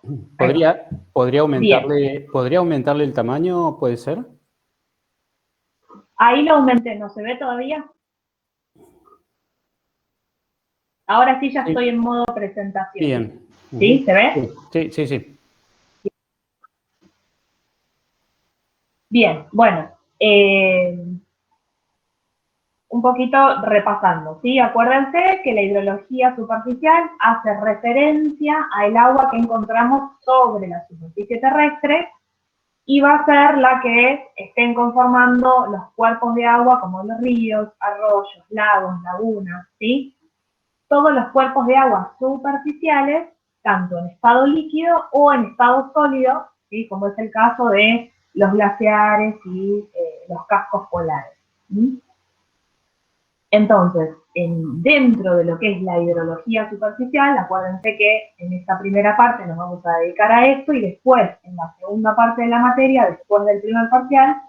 Bien. ¿Podría aumentarle el tamaño? ¿Puede ser? Ahí lo aumenté, ¿no se ve todavía? Ahora sí ya Sí. estoy en modo presentación. Bien. ¿Sí? ¿Se ve? Sí, sí, sí. Bien, bueno. Un poquito repasando, ¿sí? Acuérdense que la hidrología superficial hace referencia al agua que encontramos sobre la superficie terrestre y va a ser la que estén conformando los cuerpos de agua como los ríos, arroyos, lagos, lagunas, ¿sí? Todos los cuerpos de agua superficiales, tanto en estado líquido o en estado sólido, ¿sí? Como es el caso de los glaciares y los cascos polares. ¿Sí? Entonces, dentro de lo que es la hidrología superficial, acuérdense que en esta primera parte nos vamos a dedicar a esto y después, en la segunda parte de la materia, después del primer parcial,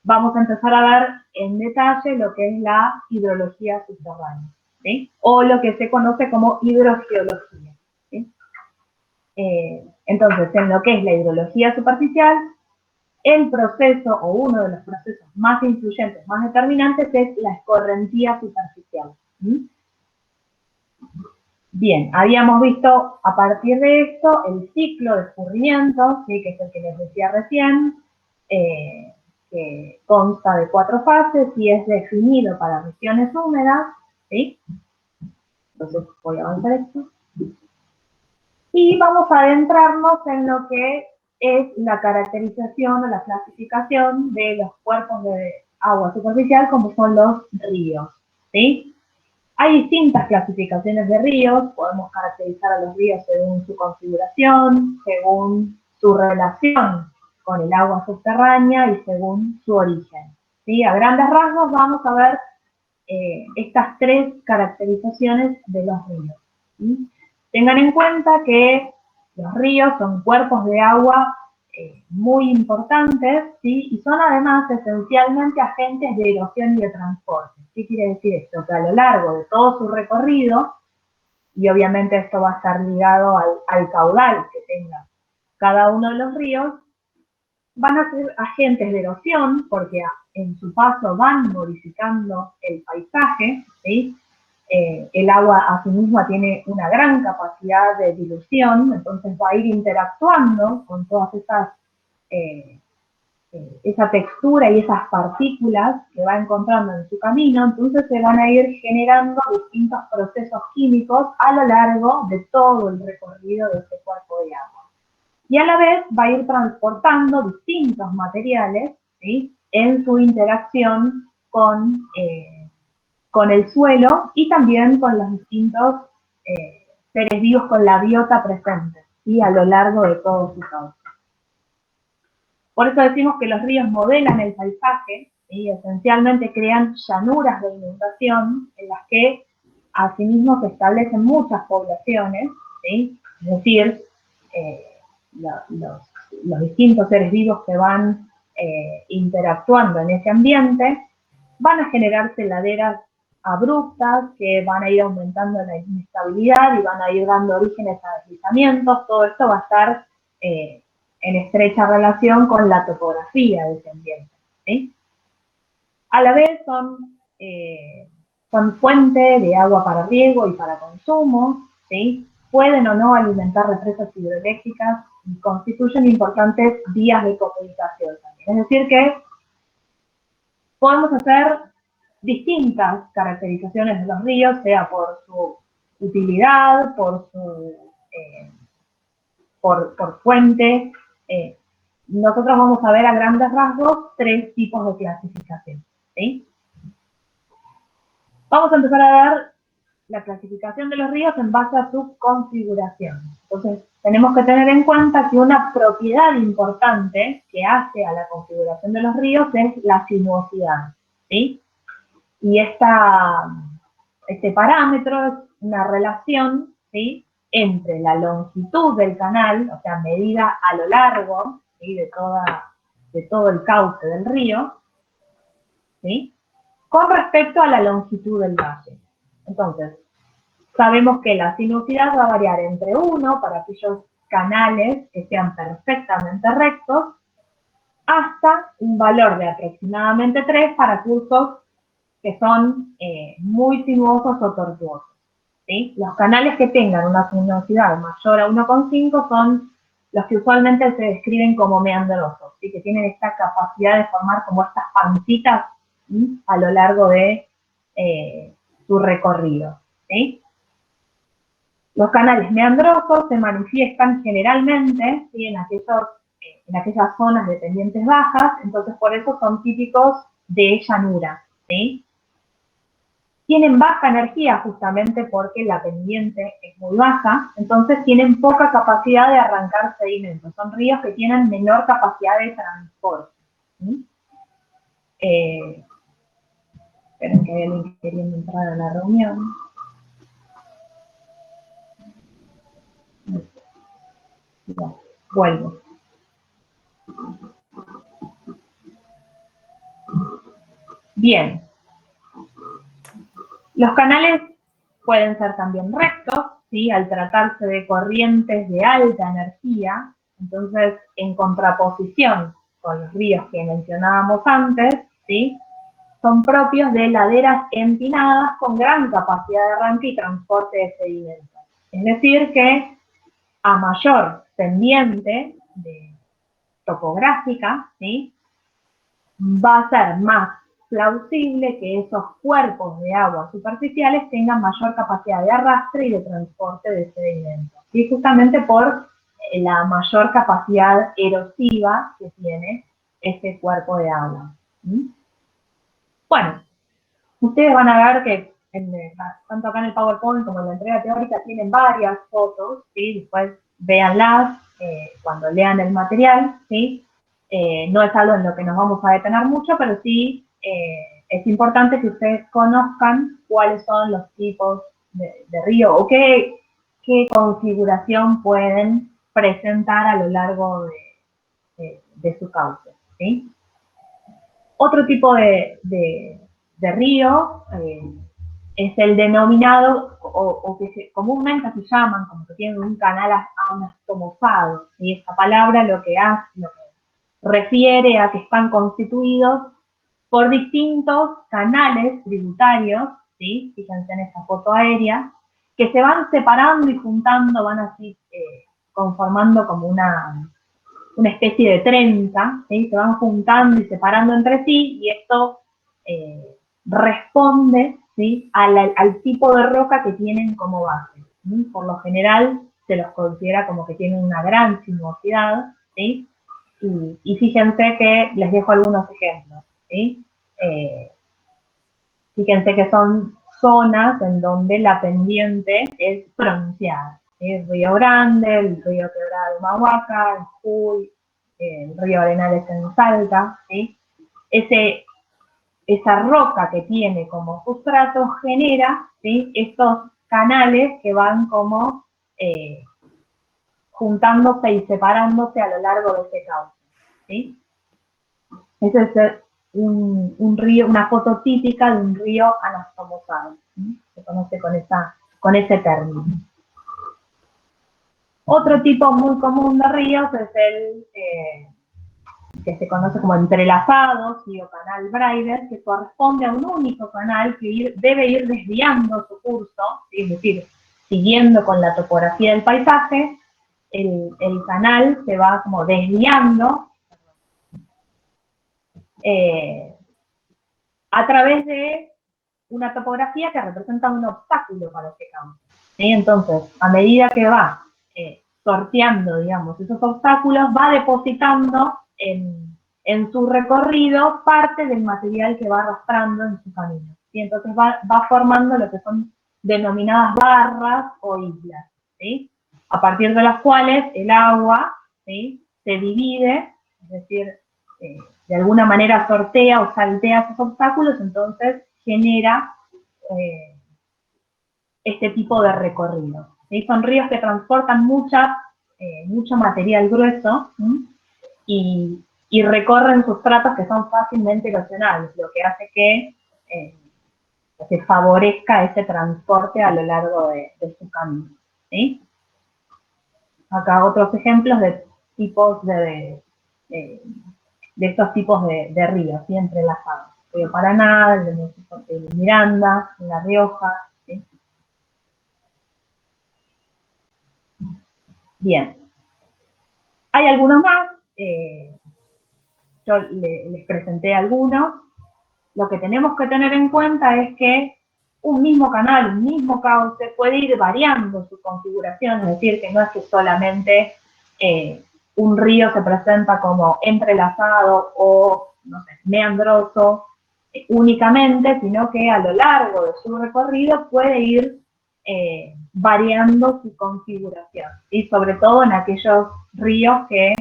vamos a empezar a ver en detalle lo que es la hidrología subterránea, ¿sí? O lo que se conoce como hidrogeología, ¿sí? Entonces, en lo que es la hidrología superficial, el proceso o uno de los procesos más influyentes, más determinantes es la escorrentía superficial. ¿Sí? Bien, habíamos visto a partir de esto el ciclo de escurrimiento, ¿sí? Que es el que les decía recién, que consta de 4 fases y es definido para regiones húmedas. ¿Sí? Entonces voy a avanzar esto. Y vamos a adentrarnos en lo que es la caracterización o la clasificación de los cuerpos de agua superficial como son los ríos, ¿sí? Hay distintas clasificaciones de ríos, podemos caracterizar a los ríos según su configuración, según su relación con el agua subterránea y según su origen, ¿sí? A grandes rasgos vamos a ver estas 3 caracterizaciones de los ríos, ¿sí? Tengan en cuenta que los ríos son cuerpos de agua muy importantes, ¿sí? Y son además esencialmente agentes de erosión y de transporte. ¿Qué quiere decir esto? Que a lo largo de todo su recorrido, y obviamente esto va a estar ligado al caudal que tenga cada uno de los ríos, van a ser agentes de erosión porque en su paso van modificando el paisaje, ¿sí? El agua asimismo tiene una gran capacidad de dilución, entonces va a ir interactuando con todas esas, esa textura y esas partículas que va encontrando en su camino, entonces se van a ir generando distintos procesos químicos a lo largo de todo el recorrido de este cuerpo de agua. Y a la vez va a ir transportando distintos materiales, ¿sí? En su interacción con el suelo y también con los distintos seres vivos, con la biota presente, ¿sí? A lo largo de todo su cauce. Por eso decimos que los ríos modelan el paisaje y esencialmente crean llanuras de inundación en las que asimismo se establecen muchas poblaciones, ¿sí? Es decir, los distintos seres vivos que van interactuando en ese ambiente, van a generarse laderas abruptas que van a ir aumentando la inestabilidad y van a ir dando orígenes a deslizamientos. Todo esto va a estar en estrecha relación con la topografía de ese ambiente, ¿sí? A la vez son fuente de agua para riego y para consumo, ¿sí? Pueden o no alimentar represas hidroeléctricas y constituyen importantes vías de comunicación también. Es decir que podemos hacer distintas caracterizaciones de los ríos, sea por su utilidad, por fuente. Nosotros vamos a ver a grandes rasgos 3 tipos de clasificación, ¿sí? Vamos a empezar a ver la clasificación de los ríos en base a su configuración. Entonces, tenemos que tener en cuenta que una propiedad importante que hace a la configuración de los ríos es la sinuosidad, ¿sí? Y este parámetro es una relación, ¿sí? Entre la longitud del canal, o sea, medida a lo largo, ¿sí? de todo el cauce del río, ¿sí? Con respecto a la longitud del valle. Entonces, sabemos que la sinuosidad va a variar entre 1 para aquellos canales que sean perfectamente rectos, hasta un valor de aproximadamente 3 para cursos que son muy sinuosos o tortuosos. ¿Sí? Los canales que tengan una sinuosidad mayor a 1,5 son los que usualmente se describen como meandrosos, ¿sí? Que tienen esta capacidad de formar como estas pancitas, ¿sí? A lo largo de su recorrido. ¿Sí? Los canales meandrosos se manifiestan generalmente, ¿sí? en aquellas zonas de pendientes bajas, entonces por eso son típicos de llanura. ¿Sí? Tienen baja energía justamente porque la pendiente es muy baja, entonces tienen poca capacidad de arrancar sedimentos. Son ríos que tienen menor capacidad de transporte. ¿Sí? Esperen que hay alguien queriendo entrar a la reunión. Ya, vuelvo. Bien. Los canales pueden ser también rectos, ¿sí? Al tratarse de corrientes de alta energía, entonces en contraposición con los ríos que mencionábamos antes, ¿sí? Son propios de laderas empinadas con gran capacidad de arranque y transporte de sedimentos. Es decir que a mayor pendiente topográfica, ¿sí? Va a ser más plausible que esos cuerpos de agua superficiales tengan mayor capacidad de arrastre y de transporte de sedimentos, ¿sí? Justamente por la mayor capacidad erosiva que tiene ese cuerpo de agua. ¿Sí? Bueno, ustedes van a ver que tanto acá en el PowerPoint como en la entrega teórica tienen varias fotos, ¿sí? Después véanlas cuando lean el material, ¿sí? No es algo en lo que nos vamos a detener mucho, pero sí es importante que ustedes conozcan cuáles son los tipos de río o qué configuración pueden presentar a lo largo de su cauce, ¿sí? Otro tipo de río es el denominado, o que comúnmente se llaman, como que tienen un canal anastomosado, y esta palabra lo que refiere a que están constituidos por distintos canales tributarios, ¿sí? Fíjense en esta foto aérea, que se van separando y juntando, van así conformando como una especie de trenza, ¿sí? Se van juntando y separando entre sí, y esto responde, ¿sí? al tipo de roca que tienen como base. ¿Sí? Por lo general se los considera como que tienen una gran sinuosidad, ¿sí? Y fíjense que les dejo algunos ejemplos. ¿Sí? Fíjense que son zonas en donde la pendiente es pronunciada. ¿Sí? El Río Grande, el Río Quebrado Mahuaca, el Jujuy, el Río Arenales en Salta. ¿Sí? Esa roca que tiene como sustrato genera, ¿sí? Estos canales que van como juntándose y separándose a lo largo de ese cauce. ¿Sí? Ese es un río, una foto típica de un río anastomosado. ¿Sí? Se conoce con ese término. Otro tipo muy común de ríos es el que se conoce como entrelazado, ¿sí? O canal Breider, que corresponde a un único canal que debe ir desviando su curso, ¿sí? Es decir, siguiendo con la topografía del paisaje, el canal se va como desviando a través de una topografía que representa un obstáculo para ese campo. ¿Sí? Entonces, a medida que va sorteando, digamos, esos obstáculos, va depositando en su recorrido parte del material que va arrastrando en su camino. ¿Sí? Entonces va formando lo que son denominadas barras o islas, ¿sí? A partir de las cuales el agua, ¿sí? Se divide, es decir, de alguna manera sortea o saltea esos obstáculos, entonces genera este tipo de recorrido. ¿Sí? Son ríos que transportan mucho material grueso, ¿sí? y recorren sustratos que son fácilmente erosionables, lo que hace que se favorezca ese transporte a lo largo de su camino. ¿Sí? acá otros ejemplos de tipos de estos tipos de ríos, ¿sí? Entrelazados. El río Paraná, el Miranda, La Rioja, ¿sí? Bien. Hay algunos más, yo les presenté algunos. Lo que tenemos que tener en cuenta es que un mismo canal, un mismo cauce puede ir variando su configuración, es decir, que no es que solamente un río se presenta como entrelazado o, no sé, meandroso únicamente, sino que a lo largo de su recorrido puede ir variando su configuración, y sobre todo en aquellos ríos que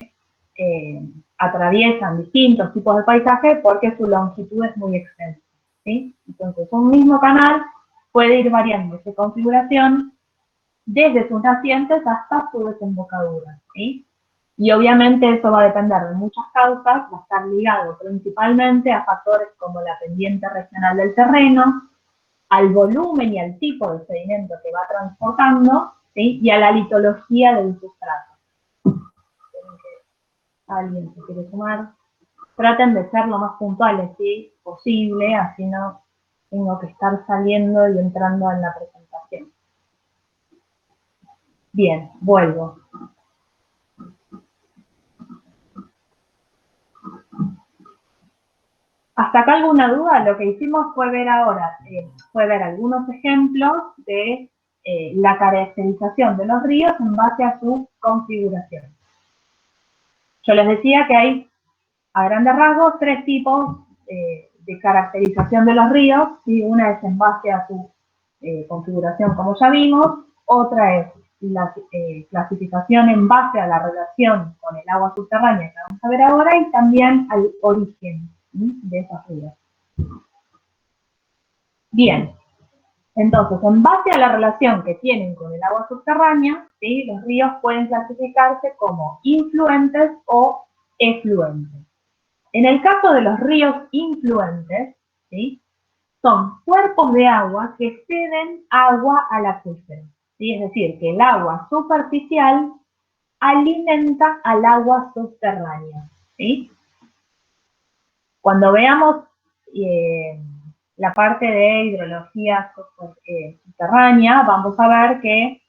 atraviesan distintos tipos de paisaje porque su longitud es muy extensa, ¿sí? Entonces, un mismo canal puede ir variando su configuración desde sus nacientes hasta su desembocadura, ¿sí? Y obviamente eso va a depender de muchas causas, va a estar ligado principalmente a factores como la pendiente regional del terreno, al volumen y al tipo de sedimento que va transportando, ¿sí? Y a la litología del sustrato. ¿Alguien se quiere sumar? Traten de ser lo más puntuales, ¿sí? Posible, así no tengo que estar saliendo y entrando en la presentación. Bien, vuelvo. ¿Hasta acá alguna duda? Lo que hicimos fue ver ahora, fue ver algunos ejemplos de la caracterización de los ríos en base a su configuración. Yo les decía que hay, a grandes rasgos, tres tipos de caracterización de los ríos, ¿sí? Una es en base a su configuración, como ya vimos, otra es la clasificación en base a la relación con el agua subterránea que vamos a ver ahora, y también al origen, ¿sí? De esos ríos. Bien, entonces, en base a la relación que tienen con el agua subterránea, ¿sí? Los ríos pueden clasificarse como influentes o efluentes. En el caso de los ríos influentes, ¿sí? Son cuerpos de agua que ceden agua al acuífero, ¿sí? Es decir, que el agua superficial alimenta al agua subterránea, ¿sí? Cuando veamos la parte de hidrología subterránea, vamos a ver que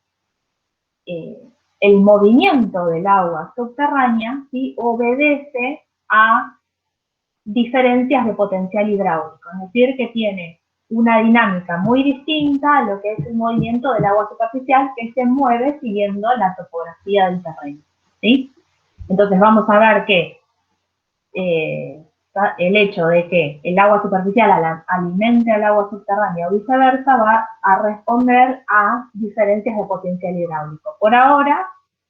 el movimiento del agua subterránea, ¿sí? Obedece a diferencias de potencial hidráulico, es decir, que tiene una dinámica muy distinta a lo que es el movimiento del agua superficial, que se mueve siguiendo la topografía del terreno, ¿sí? Entonces vamos a ver que el hecho de que el agua superficial alimente al agua subterránea o viceversa va a responder a diferencias de potencial hidráulico. Por ahora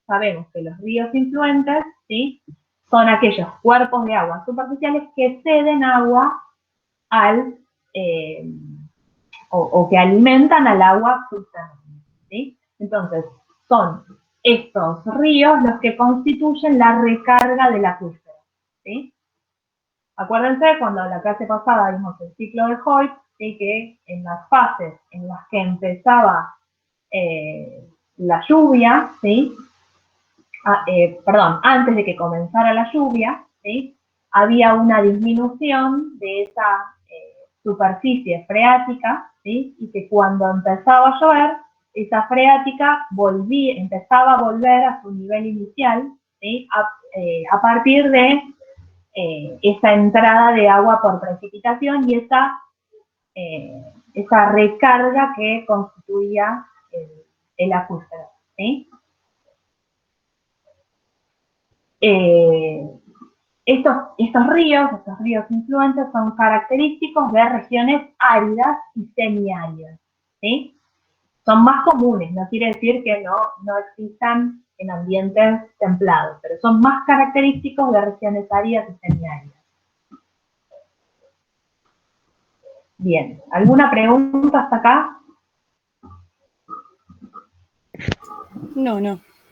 sabemos que los ríos influentes, ¿sí? Son aquellos cuerpos de agua superficiales que ceden agua al o que alimentan al agua subterránea, ¿sí? Entonces, son estos ríos los que constituyen la recarga del acuífero, ¿sí? Acuérdense, cuando la clase pasada vimos el ciclo de Hoyt, ¿sí? Que en las fases en las que empezaba la lluvia, ¿sí? Antes de que comenzara la lluvia, ¿sí? Había una disminución de esa superficie freática, ¿sí? Y que cuando empezaba a llover, esa freática empezaba a volver a su nivel inicial, ¿sí? A partir de esa entrada de agua por precipitación y esa recarga que constituía el acuífero, ¿sí? Estos ríos influentes son característicos de regiones áridas y semiáridas, ¿sí? Son más comunes, no quiere decir que no existan en ambientes templados, pero son más característicos de regiones áridas y semiáridas. Bien, ¿alguna pregunta hasta acá? No.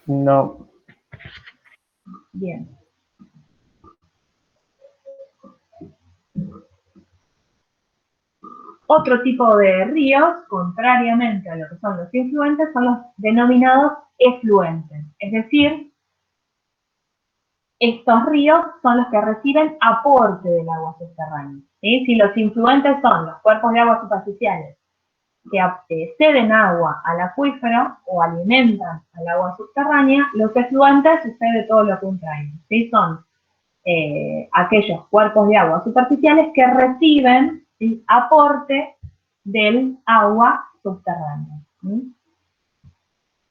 No. Bien. Otro tipo de ríos, contrariamente a lo que son los influentes, son los denominados efluentes. Es decir, estos ríos son los que reciben aporte del agua subterránea. ¿Sí? Si los influentes son los cuerpos de agua superficiales que ceden agua al acuífero o alimentan al agua subterránea, los efluentes sucede todo lo contrario. ¿Sí? Son aquellos cuerpos de agua superficiales que reciben, ¿sí?, aporte del agua subterránea. ¿Sí?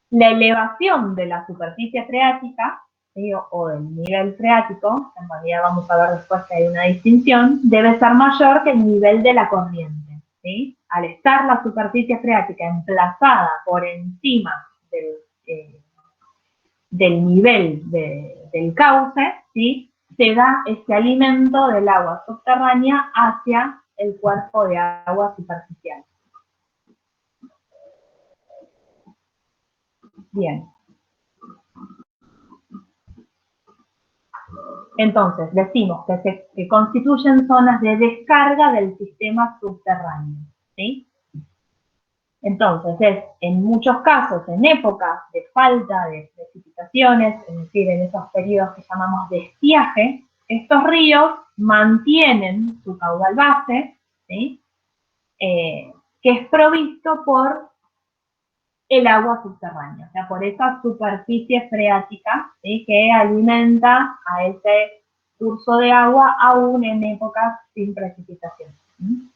La elevación de la superficie freática, ¿sí?, o del nivel freático, en realidad vamos a ver después que hay una distinción, debe ser mayor que el nivel de la corriente. ¿Sí? Al estar la superficie freática emplazada por encima del nivel del cauce, ¿sí?, se da este alimento del agua subterránea hacia el cuerpo de agua superficial. Bien. Entonces, decimos que constituyen zonas de descarga del sistema subterráneo. ¿Sí? Entonces, en muchos casos, en épocas de falta de precipitaciones, es decir, en esos periodos que llamamos de estiaje, estos ríos mantienen su caudal base, ¿sí?, que es provisto por el agua subterránea, o sea, por esa superficie freática, ¿sí?, que alimenta a ese curso de agua aún en épocas sin precipitación. ¿Sí?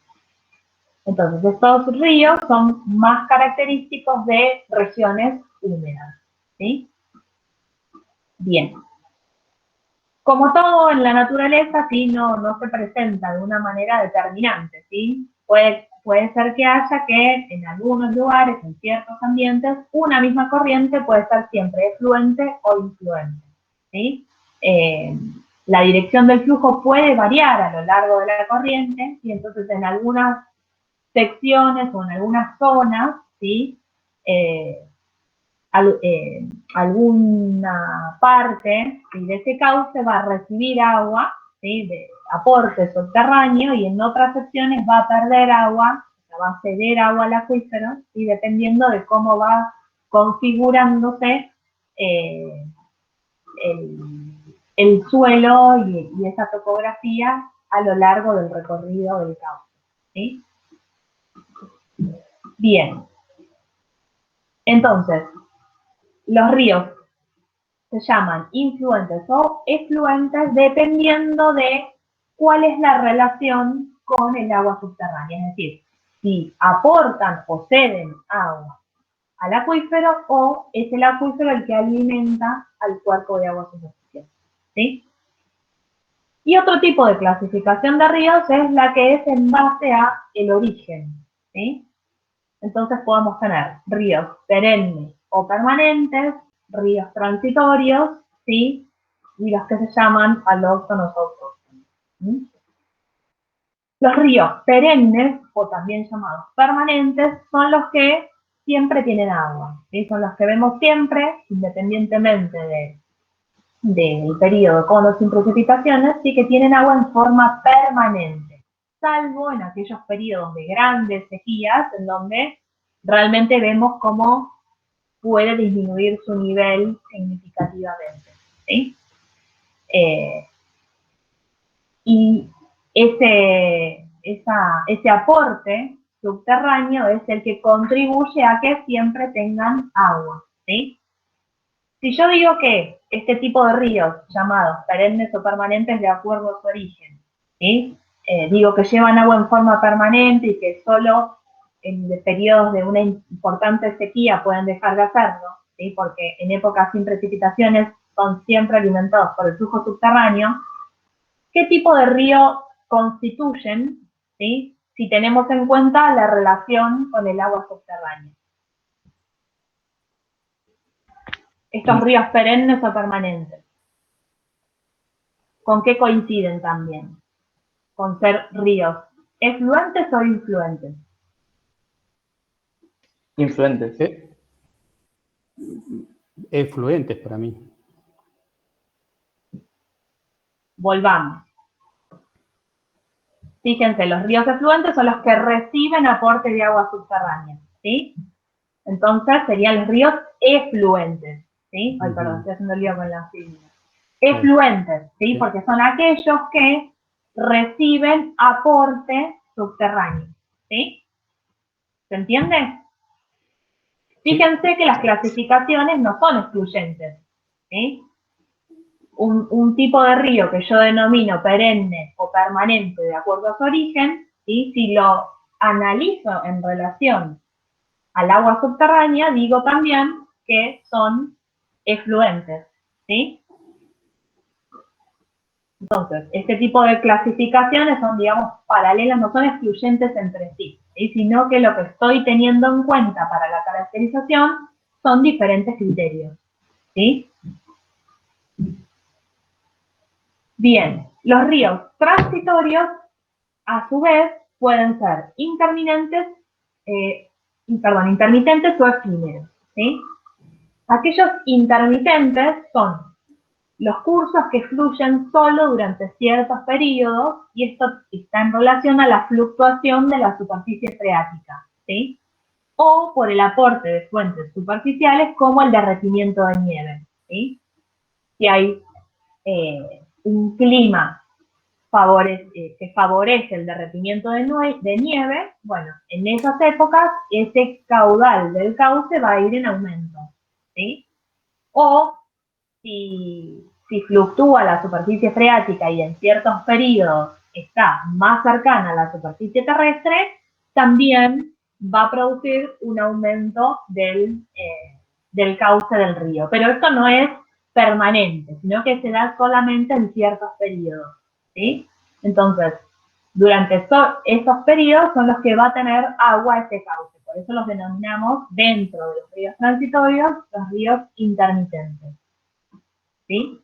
Entonces, estos ríos son más característicos de regiones húmedas. ¿Sí? Bien. Como todo en la naturaleza, ¿sí?, no se presenta de una manera determinante. ¿Sí? Puede ser que haya que en algunos lugares, en ciertos ambientes, una misma corriente puede ser siempre efluente o influente. ¿Sí? La dirección del flujo puede variar a lo largo de la corriente, y entonces en algunas secciones o en algunas zonas, ¿sí?, alguna parte, ¿sí?, de ese cauce va a recibir agua, ¿sí?, de aporte subterráneo, y en otras secciones va a perder agua, o sea, va a ceder agua al acuífero, ¿sí?, dependiendo de cómo va configurándose el suelo y esa topografía a lo largo del recorrido del cauce. ¿Sí? Bien. Entonces, los ríos se llaman influentes o efluentes dependiendo de cuál es la relación con el agua subterránea. Es decir, si aportan o ceden agua al acuífero o es el acuífero el que alimenta al cuerpo de agua superficial. ¿Sí? Y otro tipo de clasificación de ríos es la que es en base a el origen. ¿Sí? Entonces podemos tener ríos perennes o permanentes, ríos transitorios, ¿sí?, y los que se llaman alóctonos o autóctonos. ¿Sí? Los ríos perennes, o también llamados permanentes, son los que siempre tienen agua, ¿sí? Son los que vemos siempre, independientemente del periodo con o sin precipitaciones, sí, que tienen agua en forma permanente, salvo en aquellos periodos de grandes sequías en donde realmente vemos cómo puede disminuir su nivel significativamente. ¿Sí? Y ese aporte subterráneo es el que contribuye a que siempre tengan agua. ¿Sí? Si yo digo que este tipo de ríos, llamados perennes o permanentes de acuerdo a su origen, ¿sí?, digo que llevan agua en forma permanente y que solo en periodos de una importante sequía pueden dejar de hacerlo, ¿sí?, porque en épocas sin precipitaciones son siempre alimentados por el flujo subterráneo, ¿qué tipo de río constituyen, ¿sí?, si tenemos en cuenta la relación con el agua subterránea? Estos ríos perennes o permanentes, ¿con qué coinciden también? Con ser ríos efluentes o influentes. Influentes. Efluentes para mí. Volvamos. Fíjense, los ríos efluentes son los que reciben aporte de agua subterránea, ¿sí? Entonces serían los ríos efluentes, ¿sí? Ay, perdón, estoy haciendo lío con las siglas. Efluentes, ¿sí? Porque son aquellos que reciben aporte subterráneo, ¿sí? ¿Se entiende? Fíjense que las clasificaciones no son excluyentes, ¿sí? Un tipo de río que yo denomino perenne o permanente de acuerdo a su origen, ¿sí? Si lo analizo en relación al agua subterránea, digo también que son efluentes, ¿sí? Entonces, este tipo de clasificaciones son, digamos, paralelas, no son excluyentes entre sí, ¿sí? Sino que lo que estoy teniendo en cuenta para la caracterización son diferentes criterios, ¿sí? Bien, los ríos transitorios, a su vez, pueden ser intermitentes o efímeros, ¿sí? Aquellos intermitentes son los cursos que fluyen solo durante ciertos periodos y esto está en relación a la fluctuación de la superficie freática, ¿sí? O por el aporte de fuentes superficiales como el derretimiento de nieve, ¿sí? Si hay un clima que favorece el derretimiento de nieve, bueno, en esas épocas ese caudal del cauce va a ir en aumento, ¿sí? O si fluctúa la superficie freática y en ciertos periodos está más cercana a la superficie terrestre, también va a producir un aumento del cauce del río. Pero esto no es permanente, sino que se da solamente en ciertos periodos, ¿sí? Entonces, durante esos periodos son los que va a tener agua ese cauce. Por eso los denominamos, dentro de los ríos transitorios, los ríos intermitentes, ¿sí?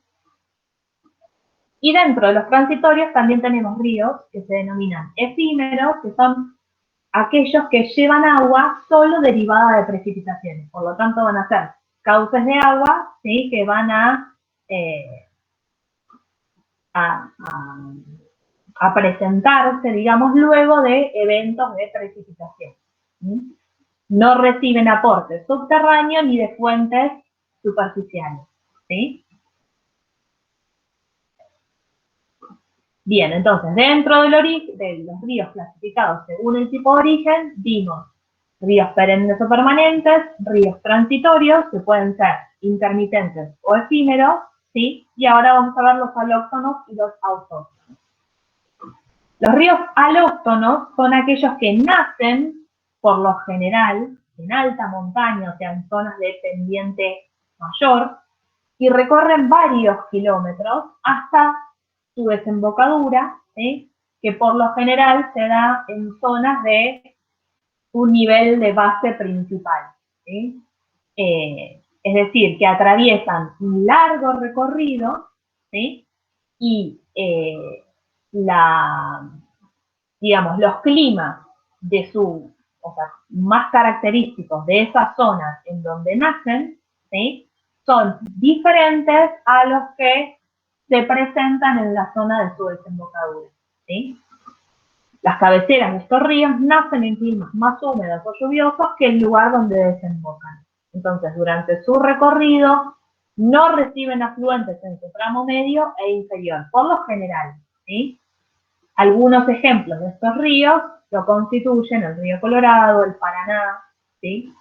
Y dentro de los transitorios también tenemos ríos que se denominan efímeros, que son aquellos que llevan agua solo derivada de precipitaciones. Por lo tanto, van a ser cauces de agua, ¿sí? Que van a presentarse, digamos, luego de eventos de precipitación, ¿sí? No reciben aportes subterráneos ni de fuentes superficiales, ¿sí? Bien, entonces, dentro de los ríos clasificados según el tipo de origen, vimos ríos perennes o permanentes, ríos transitorios, que pueden ser intermitentes o efímeros, ¿sí? Y ahora vamos a ver los alóctonos y los autóctonos. Los ríos alóctonos son aquellos que nacen, por lo general, en alta montaña, o sea, en zonas de pendiente mayor, y recorren varios kilómetros hasta su desembocadura, ¿sí? Que por lo general se da en zonas de un nivel de base principal, ¿sí? Es decir, que atraviesan un largo recorrido, ¿sí? Y digamos, los climas o sea, más característicos de esas zonas en donde nacen, ¿sí? Son diferentes a los que se presentan en la zona de su desembocadura, ¿sí? Las cabeceras de estos ríos nacen en climas más húmedos o lluviosos que el lugar donde desembocan. Entonces, durante su recorrido, no reciben afluentes en su tramo medio e inferior, por lo general, ¿sí? Algunos ejemplos de estos ríos lo constituyen el río Colorado, el Paraná, ¿sí?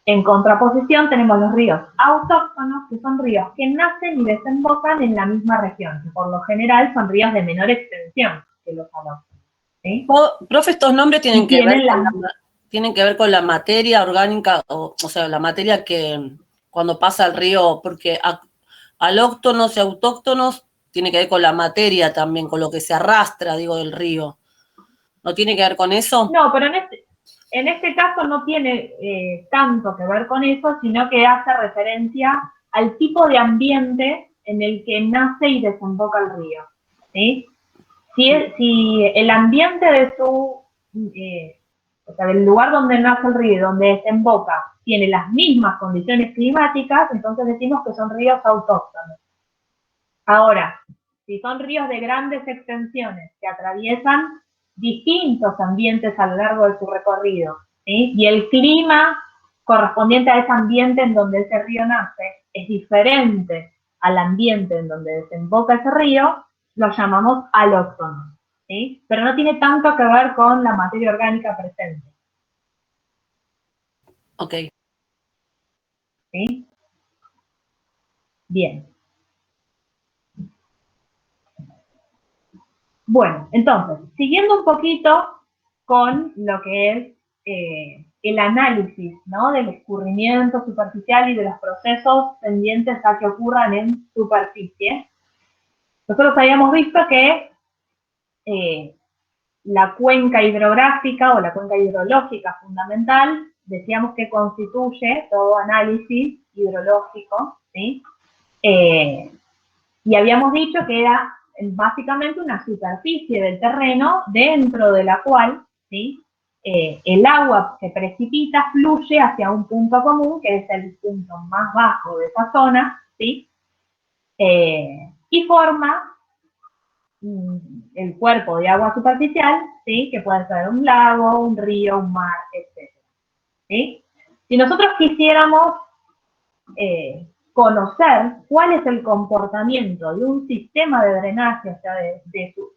En contraposición tenemos los ríos autóctonos, que son ríos que nacen y desembocan en la misma región, que por lo general son ríos de menor extensión que los autóctonos, ¿sí? Profe, estos nombres tienen que ver con la materia orgánica, o sea, la materia que cuando pasa el río, porque alóctonos y autóctonos tiene que ver con la materia también, con lo que se arrastra, digo, del río. ¿No tiene que ver con eso? No, pero en este caso no tiene tanto que ver con eso, sino que hace referencia al tipo de ambiente en el que nace y desemboca el río, ¿sí? Si el ambiente de o sea, del lugar donde nace el río y donde desemboca tiene las mismas condiciones climáticas, entonces decimos que son ríos autóctonos. Ahora, si son ríos de grandes extensiones que atraviesan distintos ambientes a lo largo de su recorrido ¿sí? Y el clima correspondiente a ese ambiente en donde ese río nace es diferente al ambiente en donde desemboca ese río, lo llamamos alóctono, ¿sí? Pero no tiene tanto que ver con la materia orgánica presente. Ok. ¿Sí? Bien. Bueno, entonces, siguiendo un poquito con lo que es el análisis, ¿no? Del escurrimiento superficial y de los procesos tendientes a que ocurran en superficie. Nosotros habíamos visto que la cuenca hidrográfica o la cuenca hidrológica fundamental, decíamos que constituye todo análisis hidrológico, ¿sí? Y habíamos dicho que era básicamente una superficie del terreno dentro de la cual, ¿sí? El agua que precipita fluye hacia un punto común, que es el punto más bajo de esa zona, ¿sí? Y forma el cuerpo de agua superficial, ¿sí? Que puede ser un lago, un río, un mar, etc. ¿Sí? Si nosotros quisiéramos conocer cuál es el comportamiento de un sistema de drenaje, o sea,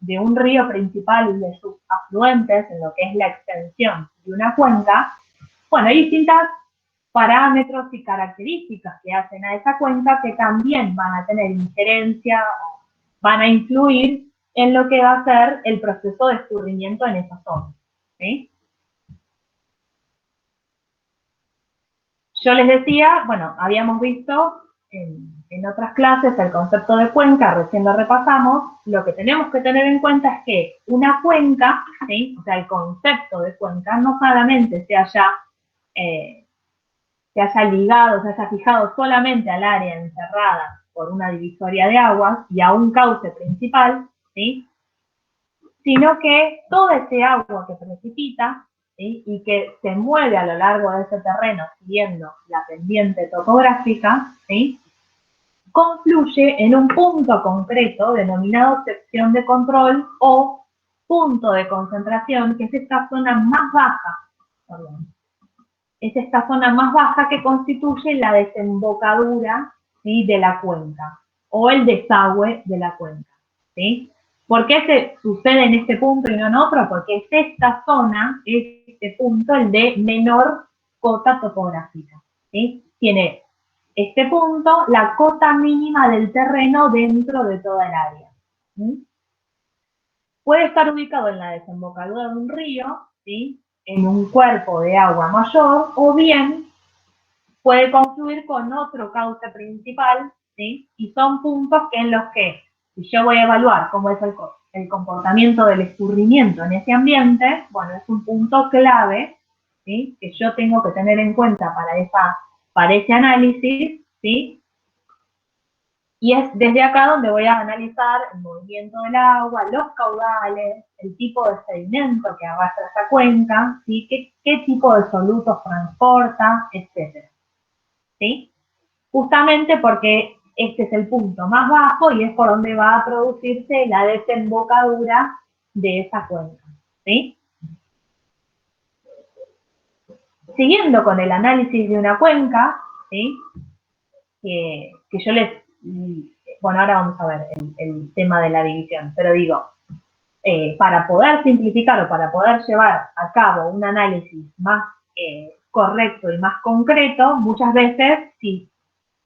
de un río principal y de sus afluentes en lo que es la extensión de una cuenca, bueno, hay distintos parámetros y características que hacen a esa cuenca que también van a tener injerencia, van a influir en lo que va a ser el proceso de escurrimiento en esa zona. ¿Sí? Yo les decía, bueno, habíamos visto en otras clases el concepto de cuenca, recién lo repasamos. Lo que tenemos que tener en cuenta es que una cuenca, ¿sí? O sea, el concepto de cuenca no solamente se haya ligado, se haya fijado solamente al área encerrada por una divisoria de aguas y a un cauce principal, ¿sí? Sino que todo ese agua que precipita, ¿sí? Y que se mueve a lo largo de ese terreno siguiendo la pendiente topográfica, ¿sí? Confluye en un punto concreto denominado sección de control o punto de concentración, que es esta zona más baja, perdón, es esta zona más baja que constituye la desembocadura, ¿sí? De la cuenca o el desagüe de la cuenca, ¿sí? ¿Por qué se sucede en este punto y no en otro? Porque es esta zona, este punto, el de menor cota topográfica, ¿sí? Tiene este punto la cota mínima del terreno dentro de toda el área, ¿sí? Puede estar ubicado en la desembocadura de un río, ¿sí? En un cuerpo de agua mayor, o bien puede confluir con otro cauce principal, ¿sí? Y son puntos en los que, si yo voy a evaluar cómo es el comportamiento del escurrimiento en ese ambiente, bueno, es un punto clave, ¿sí? Que yo tengo que tener en cuenta para ese análisis, ¿sí? Y es desde acá donde voy a analizar el movimiento del agua, los caudales, el tipo de sedimento que arrastra esa cuenca, ¿sí? ¿Qué tipo de solutos transporta, etcétera? ¿Sí? Justamente porque este es el punto más bajo y es por donde va a producirse la desembocadura de esa cuenca, ¿sí? Siguiendo con el análisis de una cuenca, ¿sí? Que yo bueno, ahora vamos a ver el tema de la división, pero digo, para poder simplificar o para poder llevar a cabo un análisis más correcto y más concreto, muchas veces, si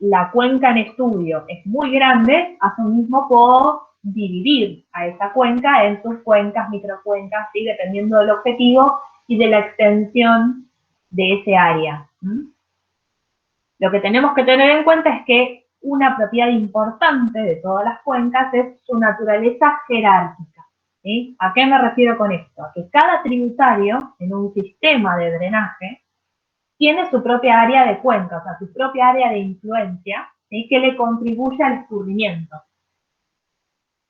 la cuenca en estudio es muy grande, asimismo puedo dividir a esa cuenca en sus cuencas, microcuencas, ¿sí? Dependiendo del objetivo y de la extensión de ese área. Lo que tenemos que tener en cuenta es que una propiedad importante de todas las cuencas es su naturaleza jerárquica, ¿sí? ¿A qué me refiero con esto? A que cada tributario en un sistema de drenaje tiene su propia área de cuenca, o sea, su propia área de influencia, ¿sí? Que le contribuye al escurrimiento.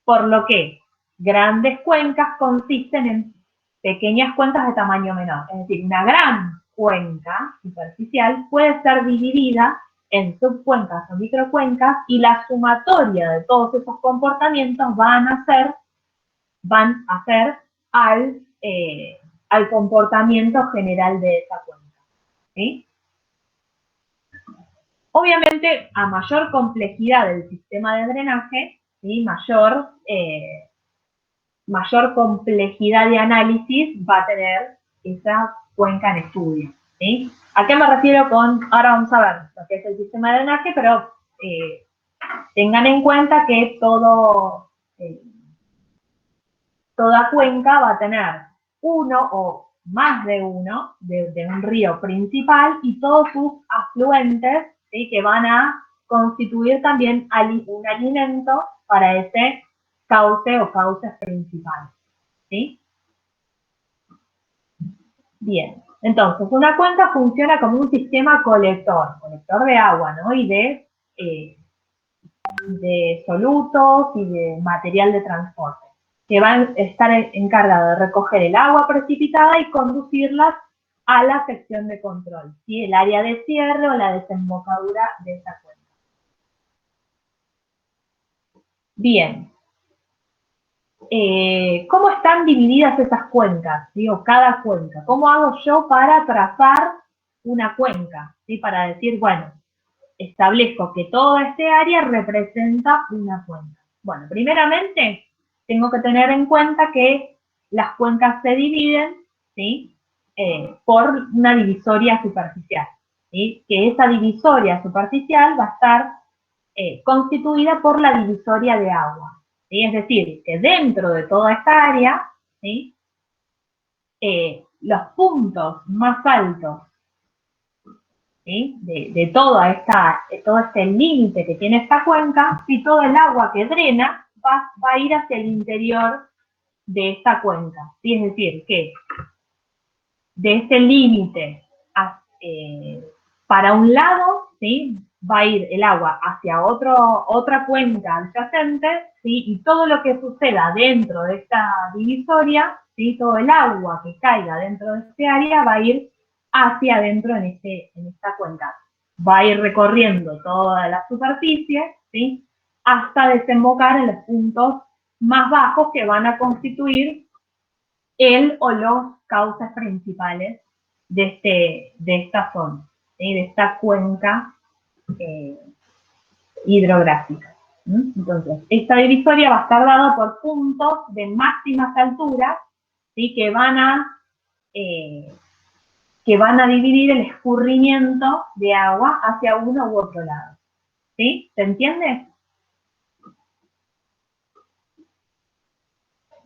Por lo que grandes cuencas consisten en pequeñas cuencas de tamaño menor. Es decir, una gran cuenca superficial puede ser dividida en subcuencas o microcuencas y la sumatoria de todos esos comportamientos van a hacer al al comportamiento general de esa cuenca, ¿sí? Obviamente, a mayor complejidad del sistema de drenaje, ¿sí? mayor complejidad de análisis va a tener esa cuenca en estudio, ¿sí? ¿A qué me refiero con, ahora vamos a ver lo que es el sistema de drenaje, pero tengan en cuenta que toda cuenca va a tener uno o más de uno de un río principal y todos sus afluentes, ¿sí? Que van a constituir también un alimento para ese cauce o cauces principales, ¿sí? Bien, entonces una cuenca funciona como un sistema colector de agua, ¿no? Y de solutos y de material de transporte, que van a estar encargados de recoger el agua precipitada y conducirlas a la sección de control, ¿sí? El área de cierre o la desembocadura de esa cuenca. Bien. ¿Cómo están divididas esas cuencas? Digo, cada cuenca. ¿Cómo hago yo para trazar una cuenca? ¿Sí? Para decir, bueno, establezco que toda este área representa una cuenca. Bueno, primeramente, tengo que tener en cuenta que las cuencas se dividen, ¿sí? Por una divisoria superficial, ¿sí? Que esa divisoria superficial va a estar constituida por la divisoria de agua, ¿sí? Es decir, que dentro de toda esta área, ¿sí? Los puntos más altos, ¿sí? de todo este límite que tiene esta cuenca, y todo el agua que drena va a ir hacia el interior de esta cuenca, ¿sí? Es decir, que de este límite para un lado, ¿sí? Va a ir el agua hacia otra cuenca adyacente, ¿sí? Y todo lo que suceda dentro de esta divisoria, ¿sí? Todo el agua que caiga dentro de este área va a ir hacia adentro en esta cuenca. Va a ir recorriendo toda la superficie, ¿sí? Hasta desembocar en los puntos más bajos que van a constituir el o los cauces principales de esta zona, ¿sí? De esta cuenca hidrográfica. Entonces, esta divisoria va a estar dada por puntos de máximas alturas, ¿sí? que van a dividir el escurrimiento de agua hacia uno u otro lado. ¿Sí? ¿Se entiende?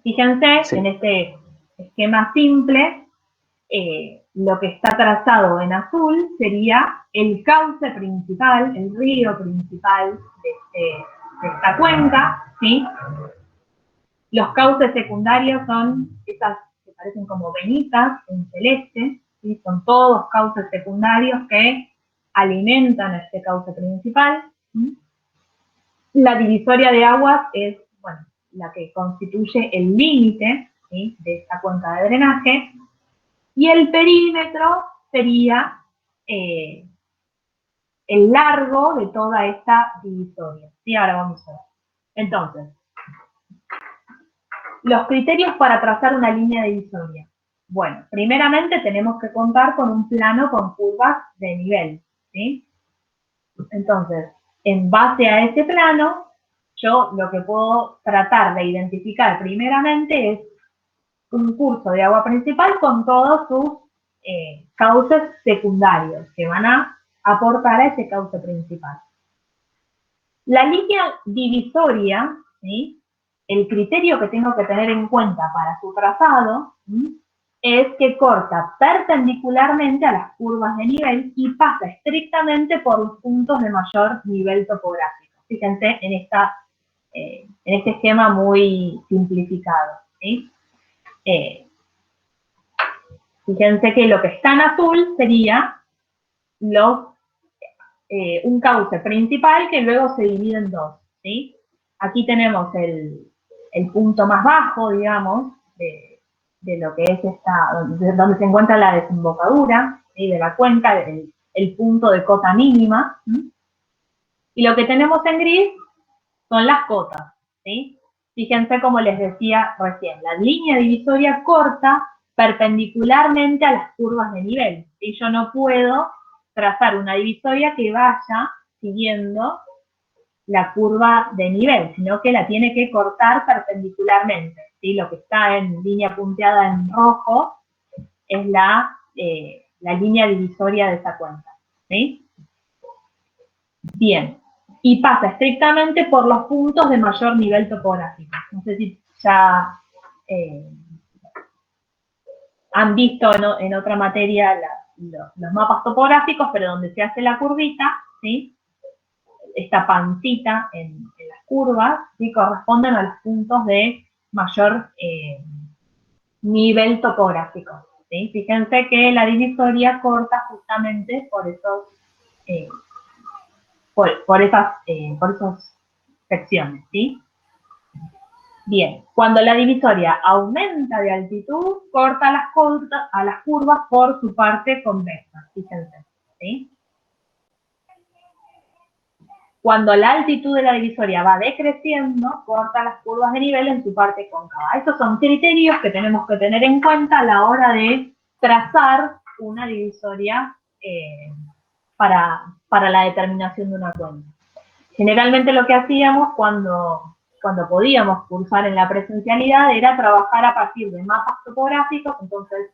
Fíjense, sí, en este esquema simple, lo que está trazado en azul sería el cauce principal, el río principal de esta cuenca, ¿sí? Los cauces secundarios son esas que parecen como venitas en celeste, ¿sí? Son todos cauces secundarios que alimentan a este cauce principal. ¿Sí? La divisoria de aguas es, bueno, la que constituye el límite, ¿sí? De esta cuenca de drenaje. Y el perímetro sería el largo de toda esta divisoria. ¿Sí? Ahora vamos a ver. Entonces, los criterios para trazar una línea divisoria. Bueno, primeramente tenemos que contar con un plano con curvas de nivel, ¿sí? Entonces, en base a ese plano, yo lo que puedo tratar de identificar primeramente es un curso de agua principal con todos sus cauces secundarios que van a aportar a ese cauce principal. La línea divisoria, ¿sí? El criterio que tengo que tener en cuenta para su trazado, ¿sí? Es que corta perpendicularmente a las curvas de nivel y pasa estrictamente por los puntos de mayor nivel topográfico. Fíjense en este esquema muy simplificado, ¿sí? Fíjense que lo que está en azul sería un cauce principal que luego se divide en dos, ¿sí? Aquí tenemos el punto más bajo, digamos, de lo que es donde se encuentra la desembocadura, ¿sí? De la cuenca, el punto de cota mínima. ¿Sí? Y lo que tenemos en gris son las cotas, ¿sí? Fíjense como les decía recién, la línea divisoria corta perpendicularmente a las curvas de nivel. ¿Sí? Yo no puedo trazar una divisoria que vaya siguiendo la curva de nivel, sino que la tiene que cortar perpendicularmente. ¿Sí? Lo que está en línea punteada en rojo es la línea divisoria de esa cuenca. ¿Sí? Bien, y pasa estrictamente por los puntos de mayor nivel topográfico. No sé si ya han visto en otra materia los mapas topográficos, pero donde se hace la curvita, ¿sí? Esta pancita en las curvas, ¿sí? Corresponden a los puntos de mayor nivel topográfico. ¿Sí? Fíjense que la divisoria corta justamente por esos por esas secciones, ¿sí? Bien, cuando la divisoria aumenta de altitud, corta a las curvas por su parte convexa, fíjense, ¿sí? Cuando la altitud de la divisoria va decreciendo, corta las curvas de nivel en su parte cóncava. Estos son criterios que tenemos que tener en cuenta a la hora de trazar una divisoria para la determinación de una cuenca. Generalmente lo que hacíamos cuando podíamos cursar en la presencialidad era trabajar a partir de mapas topográficos, entonces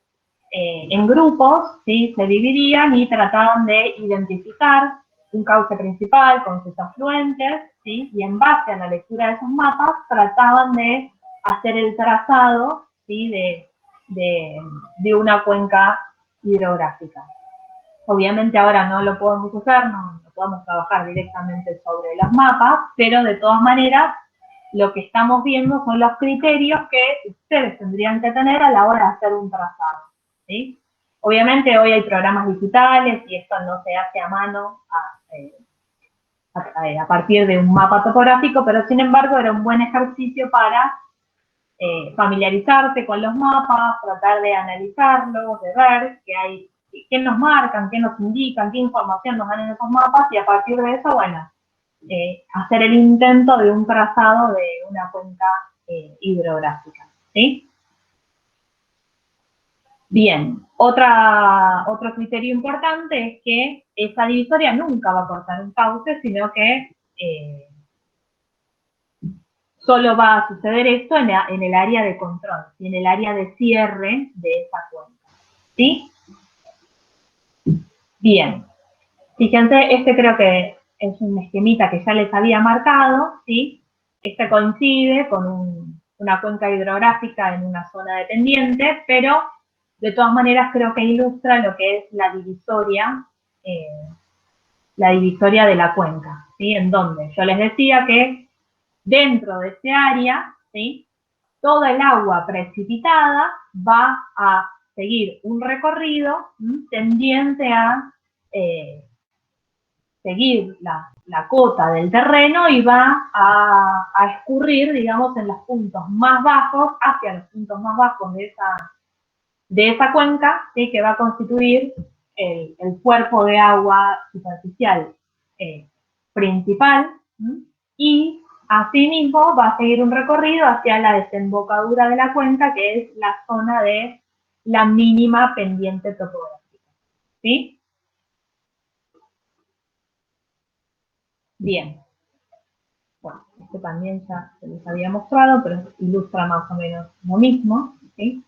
en grupos, ¿sí? Se dividían y trataban de identificar un cauce principal con sus afluentes, ¿sí? Y en base a la lectura de esos mapas trataban de hacer el trazado, ¿sí? de una cuenca hidrográfica. Obviamente ahora no lo podemos hacer, no podemos trabajar directamente sobre los mapas, pero de todas maneras lo que estamos viendo son los criterios que ustedes tendrían que tener a la hora de hacer un trazado, ¿sí? Obviamente hoy hay programas digitales y esto no se hace a mano a partir de un mapa topográfico, pero sin embargo era un buen ejercicio para familiarizarse con los mapas, tratar de analizarlos, de ver qué nos marcan, qué nos indican, qué información nos dan en esos mapas, y a partir de eso, bueno, hacer el intento de un trazado de una cuenca hidrográfica, ¿sí? Bien, otro criterio importante es que esa divisoria nunca va a cortar un cauce, sino que solo va a suceder esto en el área de control, y en el área de cierre de esa cuenca, ¿sí? Bien, fíjense, este creo que es un esquemita que ya les había marcado, ¿sí? Este coincide con una cuenca hidrográfica en una zona de pendiente, pero de todas maneras creo que ilustra lo que es la divisoria de la cuenca, ¿sí? En donde yo les decía que dentro de ese área, ¿sí? Toda el agua precipitada va a seguir un recorrido tendiente a seguir la cota del terreno y va a escurrir, digamos, en los puntos más bajos, hacia los puntos más bajos de esa cuenca, ¿sí? Que va a constituir el cuerpo de agua superficial principal, y asimismo va a seguir un recorrido hacia la desembocadura de la cuenca, que es la zona de la mínima pendiente topográfica, ¿sí? Bien. Bueno, esto también ya se les había mostrado, pero ilustra más o menos lo mismo, ¿sí?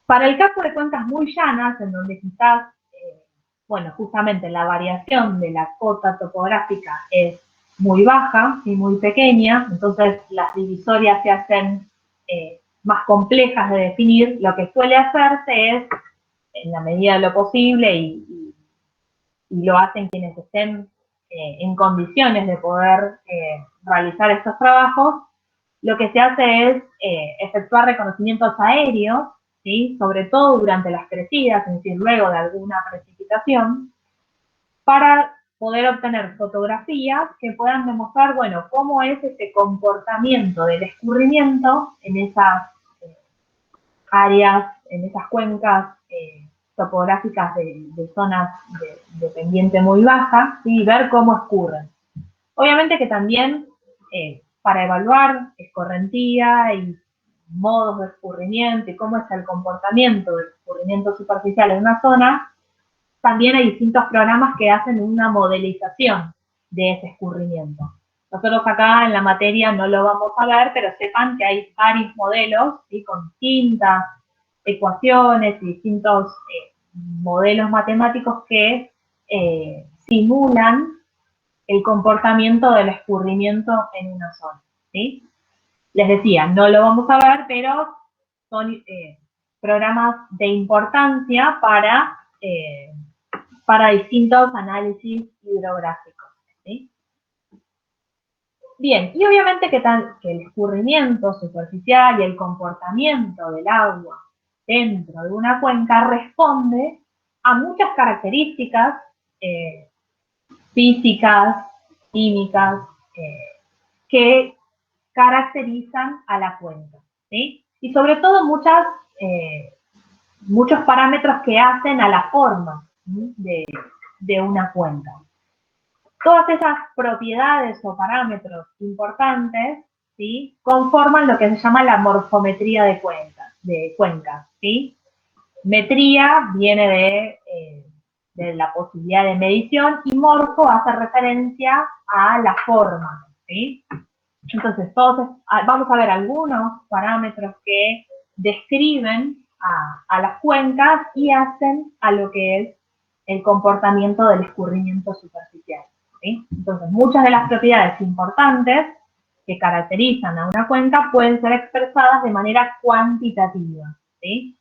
Para el caso de cuencas muy llanas, en donde quizás, bueno, justamente la variación de la cota topográfica es muy baja y muy pequeña, entonces las divisorias se hacen más complejas de definir, lo que suele hacerse es, en la medida de lo posible, y lo hacen quienes estén en condiciones de poder realizar estos trabajos, lo que se hace es efectuar reconocimientos aéreos, ¿sí? Sobre todo durante las crecidas, es decir, luego de alguna precipitación, para poder obtener fotografías que puedan demostrar, bueno, cómo es este comportamiento del escurrimiento en esas áreas, en esas cuencas topográficas de zonas de pendiente muy baja, ¿sí? Y ver cómo escurren. Obviamente que también para evaluar escorrentía y modos de escurrimiento y cómo es el comportamiento del escurrimiento superficial en una zona, también hay distintos programas que hacen una modelización de ese escurrimiento. Nosotros acá en la materia no lo vamos a ver, pero sepan que hay varios modelos, ¿sí? Con distintas ecuaciones y distintos modelos matemáticos que simulan el comportamiento del escurrimiento en una zona, ¿sí? Les decía, no lo vamos a ver, pero son programas de importancia para distintos análisis hidrográficos, ¿sí? Bien, y obviamente que el escurrimiento superficial y el comportamiento del agua dentro de una cuenca responde a muchas características físicas, químicas, que caracterizan a la cuenca, ¿sí? Y sobre todo muchos parámetros que hacen a la forma, ¿sí? de una cuenca. Todas esas propiedades o parámetros importantes, ¿sí? Conforman lo que se llama la morfometría de cuencas, ¿sí? Metría viene de la posibilidad de medición y morfo hace referencia a la forma, ¿sí? Entonces, vamos a ver algunos parámetros que describen a las cuencas y hacen a lo que es el comportamiento del escurrimiento superficial, ¿sí? Entonces, muchas de las propiedades importantes que caracterizan a una cuenca pueden ser expresadas de manera cuantitativa, ¿sí?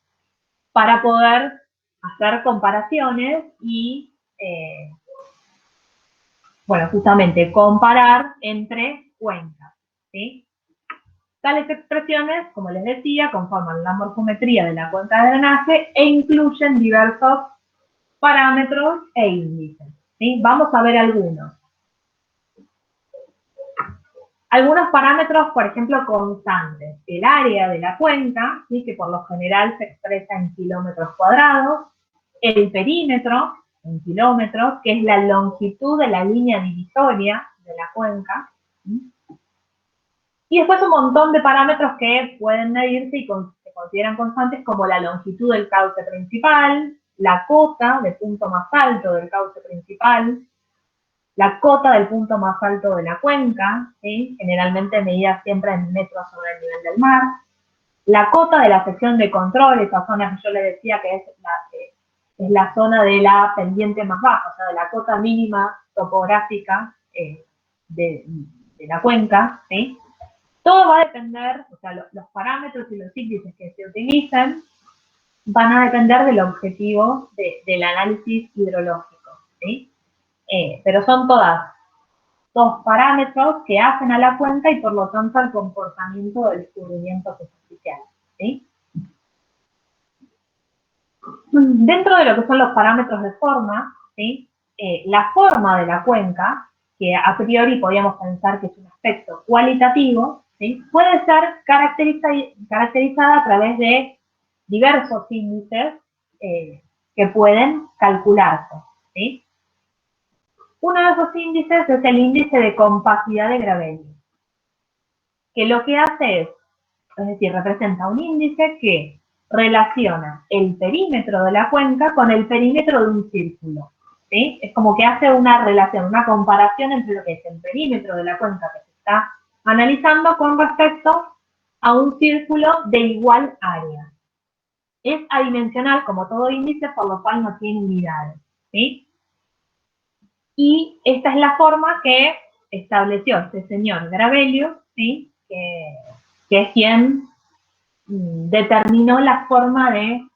Para poder hacer comparaciones y, bueno, justamente comparar entre cuencas, ¿sí? Tales expresiones, como les decía, conforman la morfometría de la cuenca de drenaje e incluyen diversos parámetros e índices, ¿sí? Vamos a ver algunos. Algunos parámetros, por ejemplo, constantes. El área de la cuenca, ¿sí? Que por lo general se expresa en kilómetros cuadrados. El perímetro, en kilómetros, que es la longitud de la línea divisoria de la cuenca, ¿sí? Y después un montón de parámetros que pueden medirse y se consideran constantes, como la longitud del cauce principal, la cota del punto más alto del cauce principal, la cota del punto más alto de la cuenca, ¿sí? Generalmente medida siempre en metros sobre el nivel del mar, la cota de la sección de control, esa zona que yo les decía que es la zona de la pendiente más baja, o sea, de la cota mínima topográfica de la cuenca, ¿sí? Todo va a depender, o sea, los parámetros y los índices que se utilicen van a depender del objetivo del análisis hidrológico, ¿sí? Pero son todos parámetros que hacen a la cuenca y por lo tanto al comportamiento del escurrimiento superficial, ¿sí? Dentro de lo que son los parámetros de forma, ¿sí? La forma de la cuenca, que a priori podríamos pensar que es un aspecto cualitativo, ¿sí? Puede ser caracterizada a través de diversos índices que pueden calcularse, ¿sí? Uno de esos índices es el índice de compacidad de Gravelli, que lo que hace es decir, representa un índice que relaciona el perímetro de la cuenca con el perímetro de un círculo, ¿sí? Es como que hace una relación, una comparación entre lo que es el perímetro de la cuenca que se está analizando con respecto a un círculo de igual área. Es adimensional, como todo índice, por lo cual no tiene unidades, ¿sí? Y esta es la forma que estableció este señor Gravelio, ¿sí? Que es quien determinó la forma de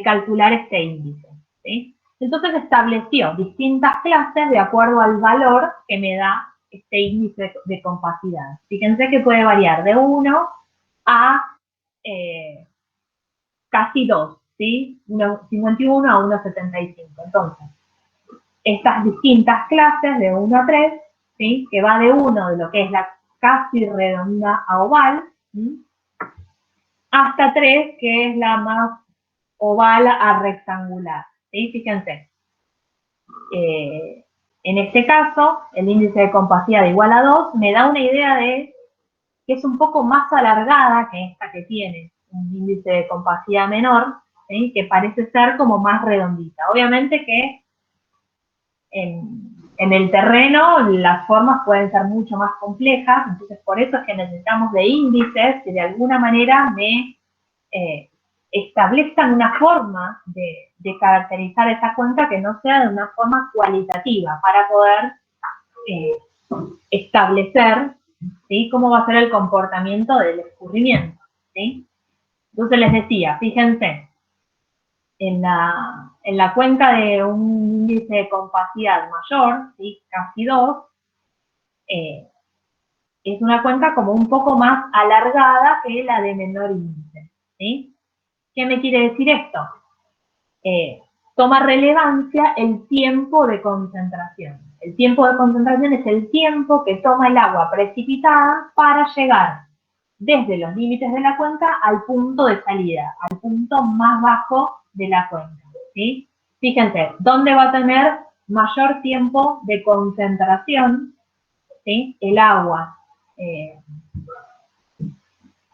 calcular este índice, ¿sí? Entonces estableció distintas clases de acuerdo al valor que me da este índice de compacidad. Fíjense que puede variar de 1 a casi 2, ¿sí? 1,51 a 1,75. Entonces, estas distintas clases de 1 a 3, ¿sí? Que va de 1 de lo que es la casi redonda a oval, ¿sí? Hasta 3, que es la más oval a rectangular, ¿sí? Fíjense. En este caso, el índice de compacidad igual a 2 me da una idea de que es un poco más alargada que esta que tiene un índice de compacidad menor, ¿sí? Que parece ser como más redondita. Obviamente que en el terreno las formas pueden ser mucho más complejas, entonces por eso es que necesitamos de índices que de alguna manera me establezcan una forma de caracterizar esa cuenca que no sea de una forma cualitativa para poder establecer, ¿sí?, cómo va a ser el comportamiento del escurrimiento, ¿sí? Entonces les decía, fíjense, en la cuenca de un índice de compacidad mayor, ¿sí?, casi 2, es una cuenca como un poco más alargada que la de menor índice, ¿sí? ¿Qué me quiere decir esto? Toma relevancia el tiempo de concentración. El tiempo de concentración es el tiempo que toma el agua precipitada para llegar desde los límites de la cuenca al punto de salida, al punto más bajo de la cuenca, ¿sí? Fíjense, ¿dónde va a tener mayor tiempo de concentración, ¿sí?, el agua?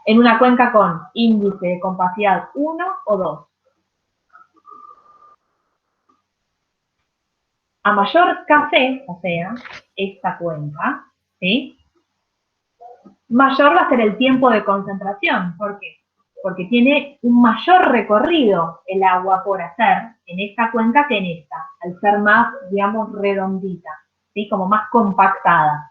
En una cuenca con índice de compacidad 1 o 2. A mayor Kc, o sea, esta cuenca, ¿sí?, mayor va a ser el tiempo de concentración. ¿Por qué? Porque tiene un mayor recorrido el agua por hacer en esta cuenca que en esta, al ser más, digamos, redondita, ¿sí?, como más compactada.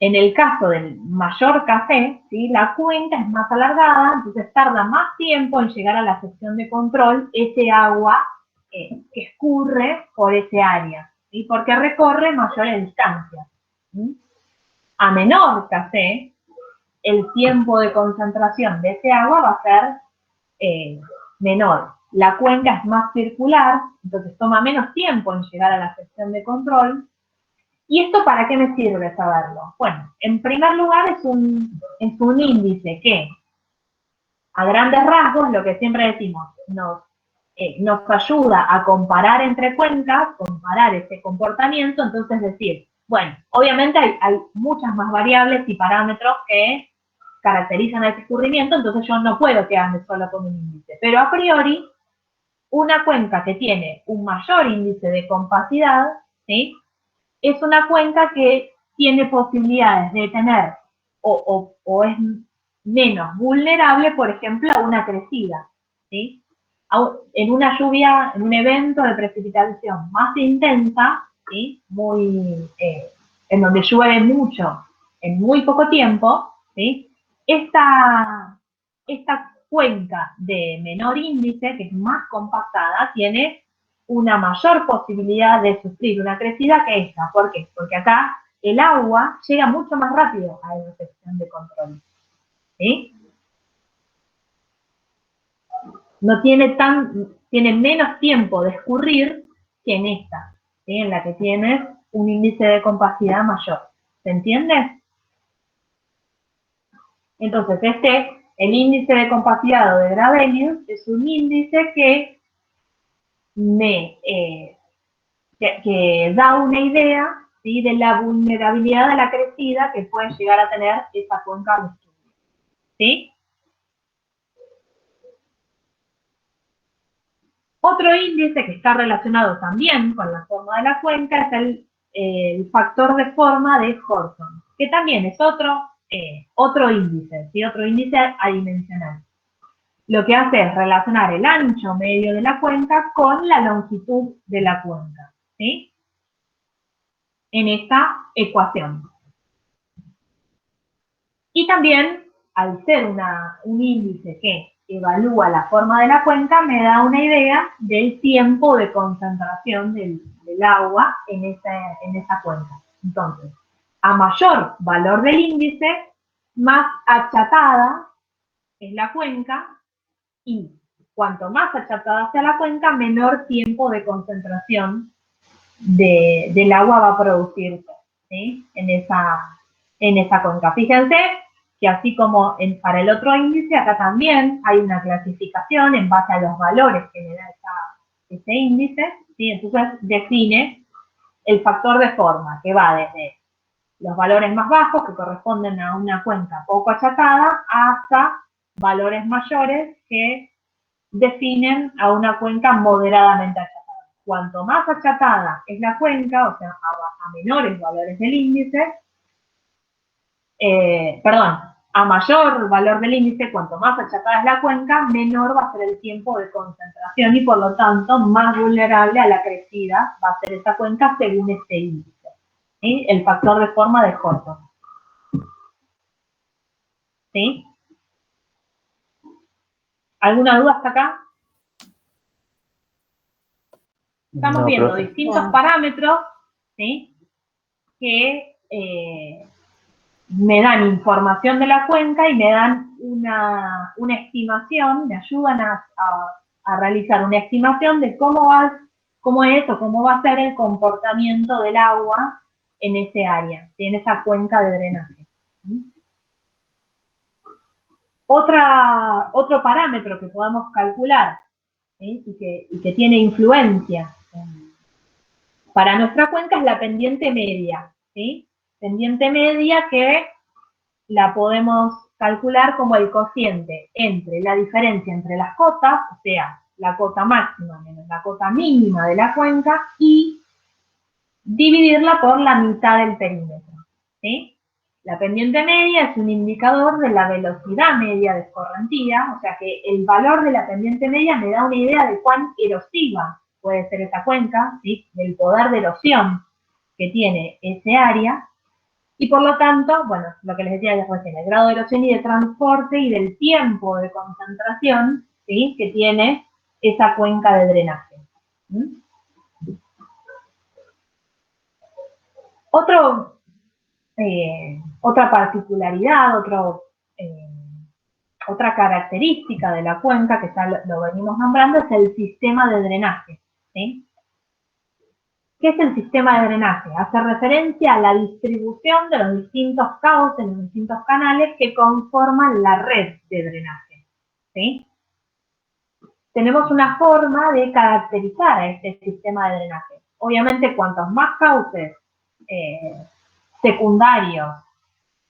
En el caso del mayor Kc, ¿sí?, la cuenca es más alargada, entonces tarda más tiempo en llegar a la sección de control ese agua que escurre por ese área, ¿sí?, porque recorre mayores distancias, ¿sí? A menor Kc, el tiempo de concentración de ese agua va a ser menor. La cuenca es más circular, entonces toma menos tiempo en llegar a la sección de control. ¿Y esto para qué me sirve saberlo? Bueno, en primer lugar es un índice que, a grandes rasgos, lo que siempre decimos, nos ayuda a comparar entre cuencas, comparar ese comportamiento, entonces decir, bueno, obviamente hay muchas más variables y parámetros que caracterizan ese escurrimiento, entonces yo no puedo quedarme solo con un índice. Pero a priori, una cuenca que tiene un mayor índice de compacidad, ¿sí?, es una cuenca que tiene posibilidades de tener o es menos vulnerable, por ejemplo, a una crecida, ¿sí? En una lluvia, en un evento de precipitación más intensa, ¿sí?, en donde llueve mucho en muy poco tiempo, ¿sí?, esta cuenca de menor índice, que es más compactada, tiene una mayor posibilidad de sufrir una crecida que esta. ¿Por qué? Porque acá el agua llega mucho más rápido a esa sección de control, ¿sí? Tiene menos tiempo de escurrir que en esta, ¿sí?, en la que tienes un índice de compacidad mayor. ¿Se entiende? Entonces, el índice de compacidad o de Gravelius es un índice que que da una idea, ¿sí?, de la vulnerabilidad de la crecida que puede llegar a tener esa cuenca de estudio, ¿sí? Otro índice que está relacionado también con la forma de la cuenca es el factor de forma de Horton, que también es otro índice, ¿sí?, otro índice adimensional. Lo que hace es relacionar el ancho medio de la cuenca con la longitud de la cuenca, ¿sí?, en esta ecuación. Y también, al ser un índice que evalúa la forma de la cuenca, me da una idea del tiempo de concentración del agua en esa cuenca. Entonces, a mayor valor del índice, más achatada es la cuenca, y cuanto más achatada sea la cuenca, menor tiempo de concentración del agua va a producirse, ¿sí?, en esa cuenca. Fíjense que así como para el otro índice, acá también hay una clasificación en base a los valores que me da ese índice, ¿sí? Entonces define el factor de forma, que va desde los valores más bajos, que corresponden a una cuenca poco achatada, hasta valores mayores que definen a una cuenca moderadamente achatada. Cuanto más achatada es la cuenca, o sea, a menores valores del índice, a mayor valor del índice, cuanto más achatada es la cuenca, menor va a ser el tiempo de concentración y por lo tanto más vulnerable a la crecida va a ser esa cuenca según este índice. ¿Sí? El factor de forma de Horton. ¿Sí? ¿Alguna duda hasta acá? Estamos viendo distintos parámetros, ¿sí? Que me dan información de la cuenca y me dan una estimación, me ayudan a realizar una estimación de cómo va a ser el comportamiento del agua en ese área, en esa cuenca de drenaje. Otro parámetro que podemos calcular, ¿sí? y que tiene influencia para nuestra cuenca es la pendiente media, ¿sí? Pendiente media que la podemos calcular como el cociente entre la diferencia entre las cotas, o sea, la cota máxima menos la cota mínima de la cuenca, y dividirla por la mitad del perímetro, ¿sí? La pendiente media es un indicador de la velocidad media de escorrentía, o sea que el valor de la pendiente media me da una idea de cuán erosiva puede ser esa cuenca, ¿sí? Del poder de erosión que tiene ese área, y por lo tanto, bueno, lo que les decía recién, el grado de erosión y de transporte y del tiempo de concentración, ¿sí? Que tiene esa cuenca de drenaje. Otra particularidad, otra característica de la cuenca, que ya lo venimos nombrando, es el sistema de drenaje, ¿sí? ¿Qué es el sistema de drenaje? Hace referencia a la distribución de los distintos cauces, los distintos canales que conforman la red de drenaje, ¿sí? Tenemos una forma de caracterizar a este sistema de drenaje. Obviamente, cuantos más cauces secundarios,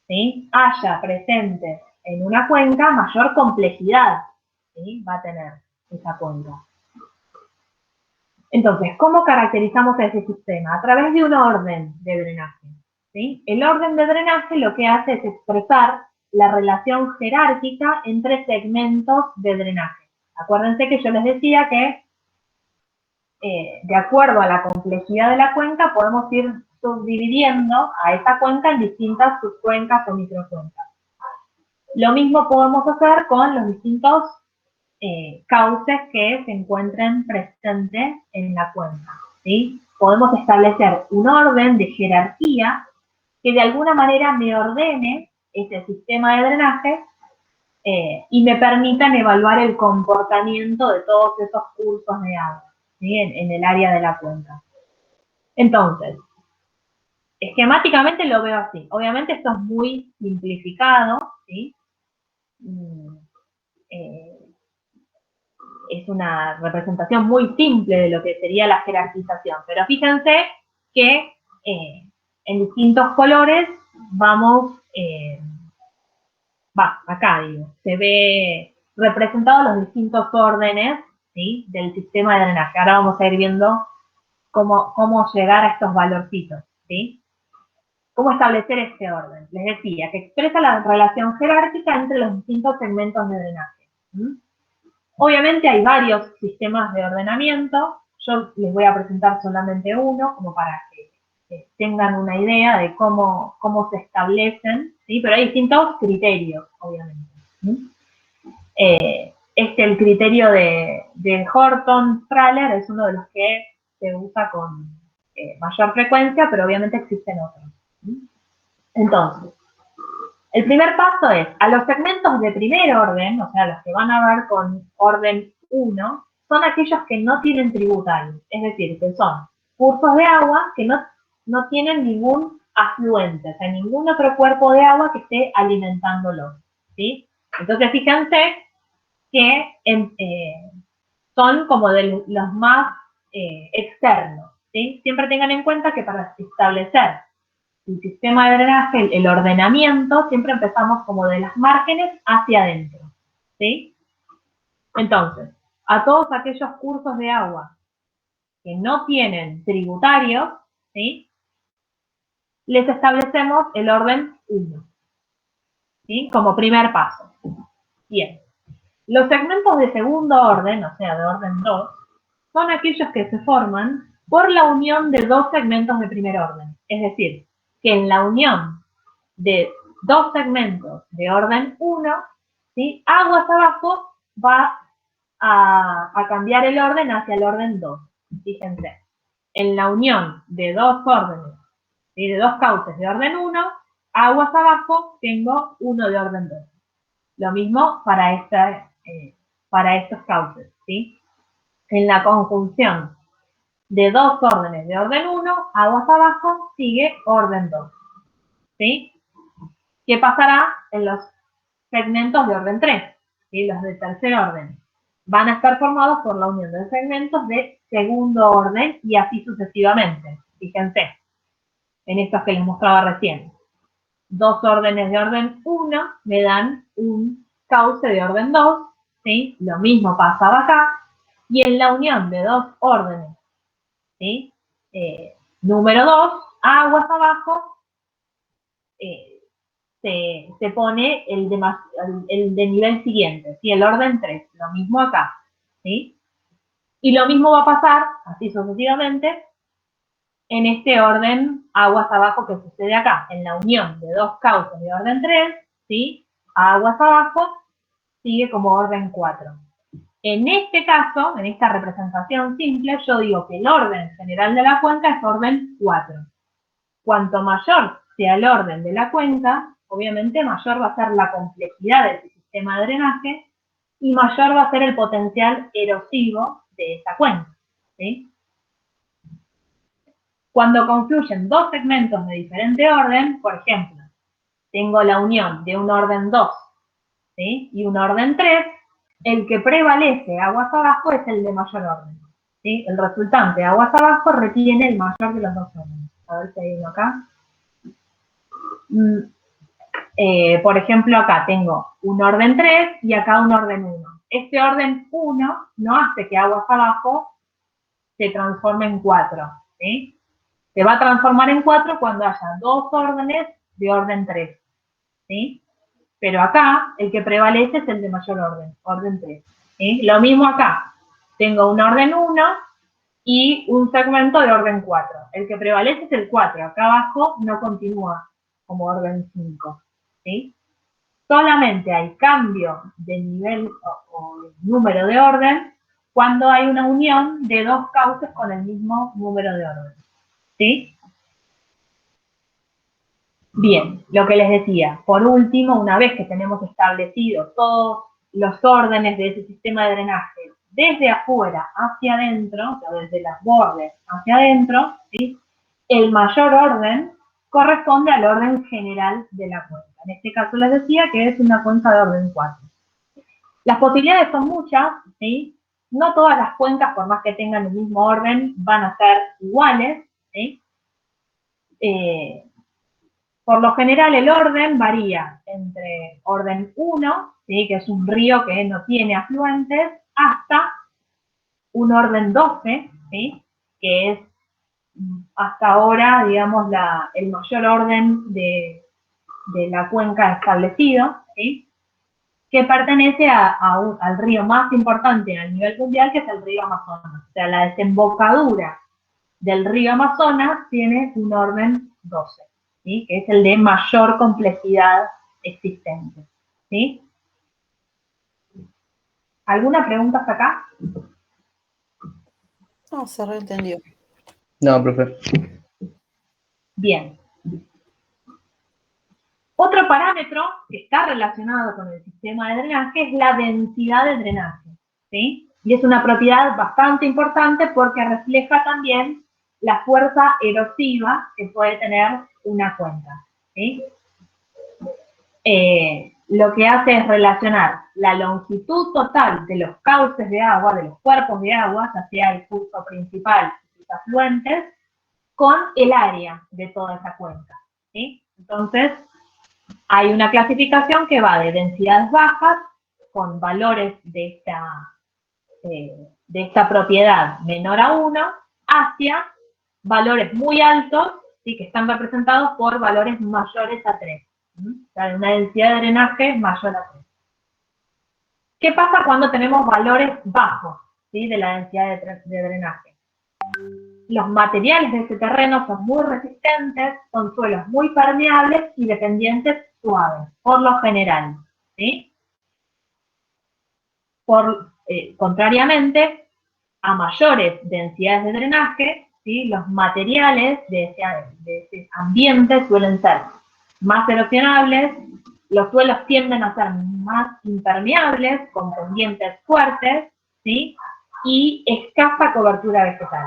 ¿sí? haya presentes en una cuenca, mayor complejidad, ¿sí? va a tener esa cuenca. Entonces, ¿cómo caracterizamos ese sistema? A través de un orden de drenaje, ¿sí? El orden de drenaje lo que hace es expresar la relación jerárquica entre segmentos de drenaje. Acuérdense que yo les decía que de acuerdo a la complejidad de la cuenca podemos ir subdividiendo a esa cuenca en distintas subcuencas o microcuencas. Lo mismo podemos hacer con los distintos cauces que se encuentren presentes en la cuenca, ¿sí? Podemos establecer un orden de jerarquía que de alguna manera me ordene ese sistema de drenaje y me permitan evaluar el comportamiento de todos esos cursos de agua, ¿sí? en el área de la cuenca. Entonces, esquemáticamente lo veo así. Obviamente esto es muy simplificado, ¿sí? Es una representación muy simple de lo que sería la jerarquización, pero fíjense que en distintos colores vamos, acá digo, se ve representados los distintos órdenes, ¿sí? del sistema de drenaje. Ahora vamos a ir viendo cómo llegar a estos valorcitos, ¿sí? ¿Cómo establecer este orden? Les decía que expresa la relación jerárquica entre los distintos segmentos de drenaje. Obviamente hay varios sistemas de ordenamiento. Yo les voy a presentar solamente uno, como para que tengan una idea de cómo se establecen, ¿sí? Pero hay distintos criterios, obviamente. El criterio de Horton-Strahler es uno de los que se usa con mayor frecuencia, pero obviamente existen otros. Entonces, el primer paso es, a los segmentos de primer orden, o sea, los que van a ver con orden 1, son aquellos que no tienen tributarios, es decir, que son cursos de agua que no tienen ningún afluente, o sea, ningún otro cuerpo de agua que esté alimentándolo, ¿sí? Entonces, fíjense que son como de los más externos, ¿sí? Siempre tengan en cuenta que para establecer el sistema de drenaje, el ordenamiento, siempre empezamos como de las márgenes hacia adentro, ¿sí? Entonces, a todos aquellos cursos de agua que no tienen tributarios, ¿sí? Les establecemos el orden 1, ¿sí? Como primer paso. Bien. Los segmentos de segundo orden, o sea, de orden 2, son aquellos que se forman por la unión de dos segmentos de primer orden. Es decir, que en la unión de dos segmentos de orden 1, ¿sí? Aguas abajo va a cambiar el orden hacia el orden 2. Fíjense, en la unión de dos órdenes, ¿sí? De dos cauces de orden 1, aguas abajo tengo uno de orden 2. Lo mismo para estos cauces, ¿sí? En la conjunción de dos órdenes de orden 1, aguas abajo sigue orden 2, ¿sí? ¿Qué pasará en los segmentos de orden 3? ¿Sí? Los de tercer orden van a estar formados por la unión de segmentos de segundo orden y así sucesivamente. Fíjense, en estos que les mostraba recién. Dos órdenes de orden 1 me dan un cauce de orden 2, ¿sí? Lo mismo pasaba acá, y en la unión de dos órdenes, ¿sí? Número 2, aguas abajo, se pone el de nivel siguiente, ¿sí? El orden 3, lo mismo acá, ¿sí? Y lo mismo va a pasar, así sucesivamente, en este orden aguas abajo que sucede acá, en la unión de dos cauces de orden 3, ¿sí? Aguas abajo sigue como orden 4. En este caso, en esta representación simple, yo digo que el orden general de la cuenca es orden 4. Cuanto mayor sea el orden de la cuenca, obviamente mayor va a ser la complejidad del sistema de drenaje y mayor va a ser el potencial erosivo de esa cuenca, ¿sí? Cuando confluyen dos segmentos de diferente orden, por ejemplo, tengo la unión de un orden 2, ¿sí? Y un orden 3, el que prevalece aguas abajo es el de mayor orden, ¿sí? El resultante aguas abajo retiene el mayor de los dos órdenes. A ver si hay uno acá. Por ejemplo, acá tengo un orden 3 y acá un orden 1. Este orden 1 no hace que aguas abajo se transforme en 4, ¿sí? Se va a transformar en 4 cuando haya dos órdenes de orden 3, ¿sí? Pero acá el que prevalece es el de mayor orden, orden 3, ¿sí? Lo mismo acá, tengo un orden 1 y un segmento de orden 4. El que prevalece es el 4, acá abajo no continúa como orden 5, ¿sí? Solamente hay cambio de nivel o número de orden cuando hay una unión de dos cauces con el mismo número de orden, ¿sí? Bien, lo que les decía, por último, una vez que tenemos establecidos todos los órdenes de ese sistema de drenaje desde afuera hacia adentro, o sea, desde las bordes hacia adentro, ¿sí? El mayor orden corresponde al orden general de la cuenca. En este caso les decía que es una cuenca de orden 4. Las posibilidades son muchas, ¿sí? No todas las cuencas, por más que tengan el mismo orden, van a ser iguales, ¿sí? Por lo general el orden varía entre orden 1, ¿sí? Que es un río que no tiene afluentes, hasta un orden 12, ¿sí? Que es hasta ahora, digamos, el mayor orden de la cuenca establecido, ¿sí? Que pertenece al río más importante a nivel mundial, que es el río Amazonas. O sea, la desembocadura del río Amazonas tiene un orden 12, ¿sí? Que es el de mayor complejidad existente, ¿sí? ¿Alguna pregunta hasta acá? No, se reentendió. No, profe. Bien. Otro parámetro que está relacionado con el sistema de drenaje es la densidad de drenaje, ¿sí? Y es una propiedad bastante importante porque refleja también la fuerza erosiva que puede tener una cuenca, ¿sí? Lo que hace es relacionar la longitud total de los cauces de agua, de los cuerpos de agua, ya sea el curso principal y sus afluentes, con el área de toda esa cuenca, ¿sí? Entonces, hay una clasificación que va de densidades bajas, con valores de esta propiedad menor a 1, hacia valores muy altos, ¿sí? Que están representados por valores mayores a 3. O sea, una densidad de drenaje mayor a 3. ¿Qué pasa cuando tenemos valores bajos, ¿sí? De la densidad de drenaje? Los materiales de ese terreno son muy resistentes, son suelos muy permeables y de pendientes suaves, por lo general, ¿sí? Contrariamente, a mayores densidades de drenaje, ¿sí? Los materiales de ese ambiente suelen ser más erosionables, los suelos tienden a ser más impermeables, con pendientes fuertes, ¿sí? Y escasa cobertura vegetal.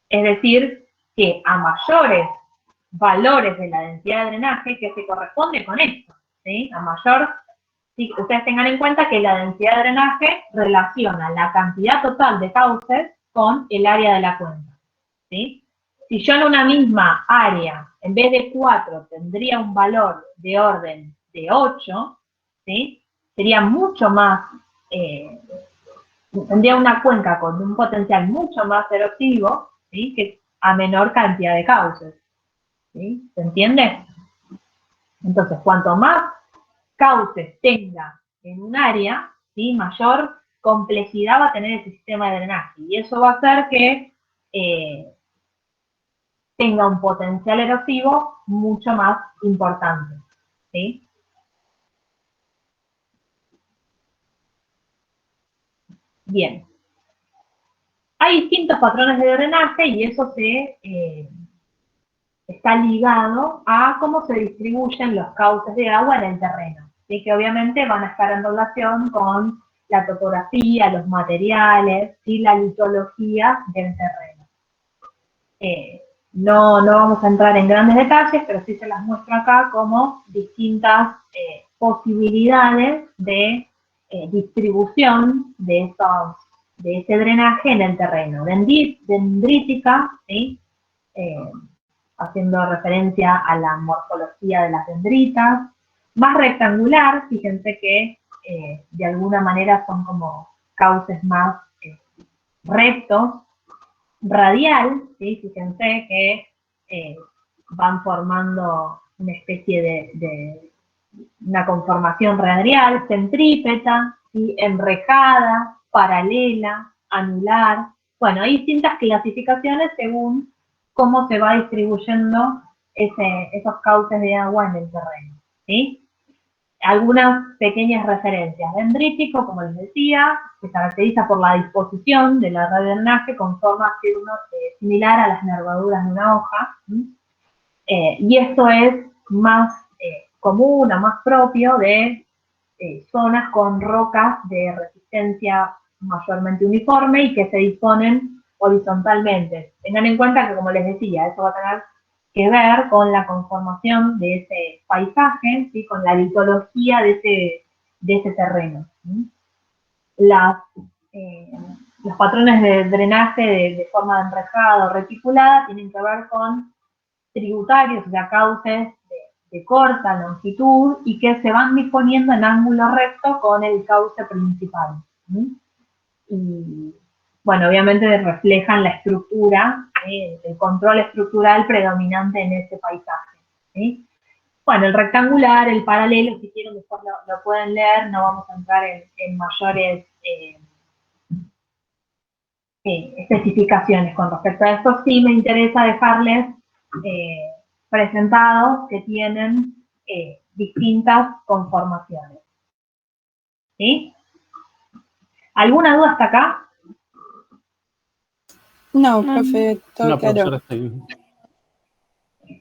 Es decir, que a mayores valores de la densidad de drenaje, que se corresponde con esto, ¿sí? A mayor, sí, ustedes tengan en cuenta que la densidad de drenaje relaciona la cantidad total de cauces con el área de la cuenca, ¿sí? Si yo en una misma área, en vez de 4, tendría un valor de orden de 8, ¿sí? Sería mucho más, tendría una cuenca con un potencial mucho más erosivo, ¿sí? Que a menor cantidad de cauces, ¿sí? ¿Se entiende? Entonces, cuanto más cauces tenga en un área, ¿sí? Mayor complejidad va a tener ese sistema de drenaje. Y eso va a hacer que tenga un potencial erosivo mucho más importante, ¿sí? Bien. Hay distintos patrones de drenaje y eso está ligado a cómo se distribuyen los cauces de agua en el terreno, ¿sí? Que obviamente van a estar en relación con la topografía, los materiales y la litología del terreno. No vamos a entrar en grandes detalles, pero sí se las muestro acá como distintas posibilidades de distribución de ese drenaje en el terreno. Dendrítica, ¿sí? Haciendo referencia a la morfología de las dendritas. Más rectangular, fíjense que de alguna manera son como cauces más rectos. Radial, ¿sí? Fíjense que van formando una especie de una conformación radial, centrípeta, ¿sí? Enrejada, paralela, anular. Bueno, hay distintas clasificaciones según cómo se va distribuyendo esos cauces de agua en el terreno, ¿sí? Algunas pequeñas referencias. Dendrítico, como les decía, se caracteriza por la disposición de la red de drenaje con forma similar a las nervaduras de una hoja. Y esto es más común o más propio de zonas con rocas de resistencia mayormente uniforme y que se disponen horizontalmente. Tengan en cuenta que, como les decía, eso va a tener que ver con la conformación de ese paisaje, ¿sí? Con la litología de ese terreno. Los patrones de drenaje de forma de enrejada o reticulada tienen que ver con tributarios, o sea, cauces de corta longitud y que se van disponiendo en ángulo recto con el cauce principal. Y, bueno, obviamente reflejan la estructura, el control estructural predominante en ese paisaje, ¿sí? Bueno, el rectangular, el paralelo, si quieren después lo pueden leer, no vamos a entrar en mayores especificaciones con respecto a esto. Sí me interesa dejarles presentados que tienen distintas conformaciones. ¿Sí? ¿Alguna duda hasta acá? No, profe, todo No, claro. profesora, está bien.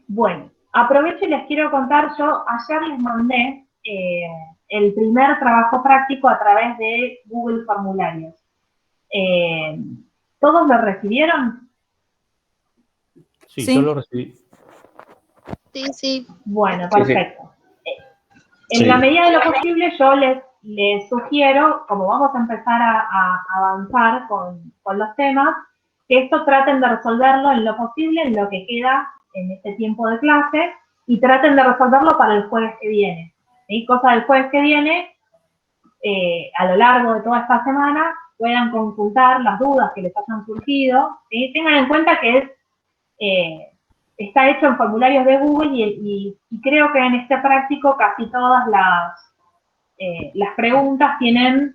Bueno, aprovecho y les quiero contar, yo ayer les mandé el primer trabajo práctico a través de Google Formularios. ¿Todos lo recibieron? Sí, Sí. yo lo recibí. Sí, sí. Bueno, Sí, sí. perfecto. En Sí. la medida de lo posible, yo les sugiero, como vamos a empezar a avanzar con los temas, que esto traten de resolverlo en lo posible, en lo que queda en este tiempo de clase, y traten de resolverlo para el jueves que viene. ¿Sí? Cosa del jueves que viene, a lo largo de toda esta semana, puedan consultar las dudas que les hayan surgido. ¿Sí? Tengan en cuenta que está hecho en formularios de Google y creo que en este práctico casi todas las preguntas tienen,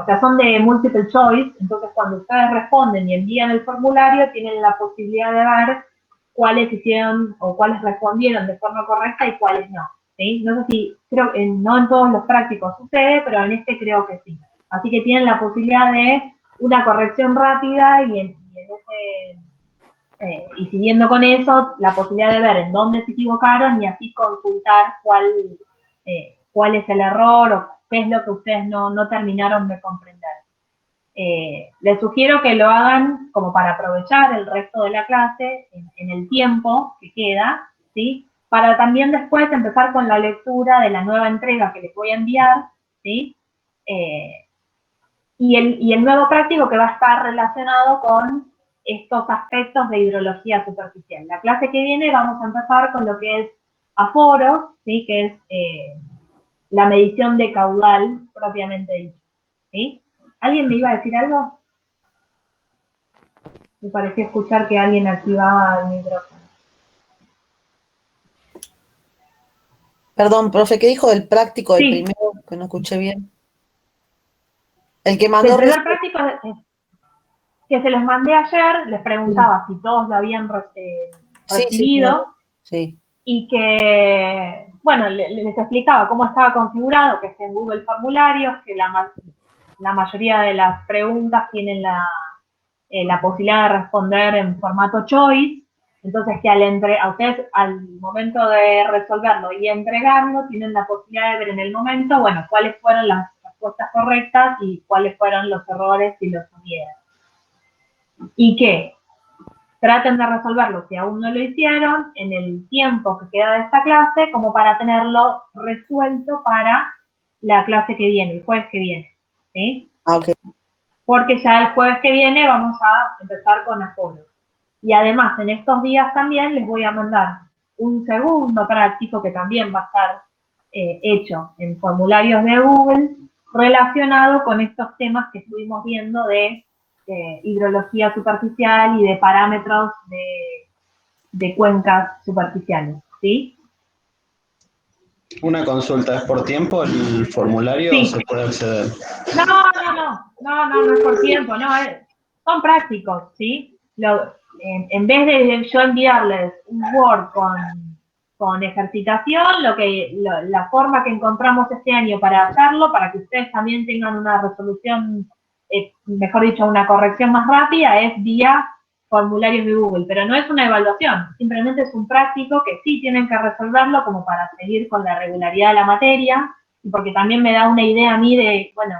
o sea, son de multiple choice, entonces cuando ustedes responden y envían el formulario, tienen la posibilidad de ver cuáles hicieron o cuáles respondieron de forma correcta y cuáles no. ¿Sí? No sé si, creo que no en todos los prácticos sucede, pero en este creo que sí. Así que tienen la posibilidad de una corrección rápida y siguiendo con eso, la posibilidad de ver en dónde se equivocaron y así consultar cuál es el error o qué es lo que ustedes no terminaron de comprender. Les sugiero que lo hagan como para aprovechar el resto de la clase en el tiempo que queda, ¿sí? Para también después empezar con la lectura de la nueva entrega que les voy a enviar, ¿sí? Y el nuevo práctico que va a estar relacionado con estos aspectos de hidrología superficial. La clase que viene vamos a empezar con lo que es aforo, ¿sí? Que es la medición de caudal propiamente dicho, ¿sí? ¿Alguien me iba a decir algo? Me pareció escuchar que alguien activaba el micrófono. Perdón, profe, ¿qué dijo del práctico del Sí. primero? Que no escuché bien. El que mandó... El primer práctico que se les mandé ayer, les preguntaba si todos lo habían recibido. Sí. Y que, bueno, les explicaba cómo estaba configurado, que es en Google Formularios, que la mayoría de las preguntas tienen la posibilidad de responder en formato choice, entonces que a ustedes al momento de resolverlo y entregarlo, tienen la posibilidad de ver en el momento, bueno, cuáles fueron las respuestas correctas y cuáles fueron los errores si los hubiera. Y que traten de resolverlo si aún no lo hicieron en el tiempo que queda de esta clase, como para tenerlo resuelto para la clase que viene, el jueves que viene, ¿sí? Ok. Porque ya el jueves que viene vamos a empezar con aforo. Y además, en estos días también les voy a mandar un segundo práctico que también va a estar hecho en formularios de Google relacionado con estos temas que estuvimos viendo de hidrología superficial y de parámetros de cuencas superficiales, ¿sí? Una consulta, ¿es por tiempo el formulario Sí. o se puede acceder? No es por tiempo, no, son prácticos, ¿sí? En vez de yo enviarles un Word con ejercitación, la forma que encontramos este año para hacerlo, para que ustedes también tengan una resolución, mejor dicho, una corrección más rápida, es vía formularios de Google, pero no es una evaluación, simplemente es un práctico que sí tienen que resolverlo como para seguir con la regularidad de la materia, y porque también me da una idea a mí de, bueno,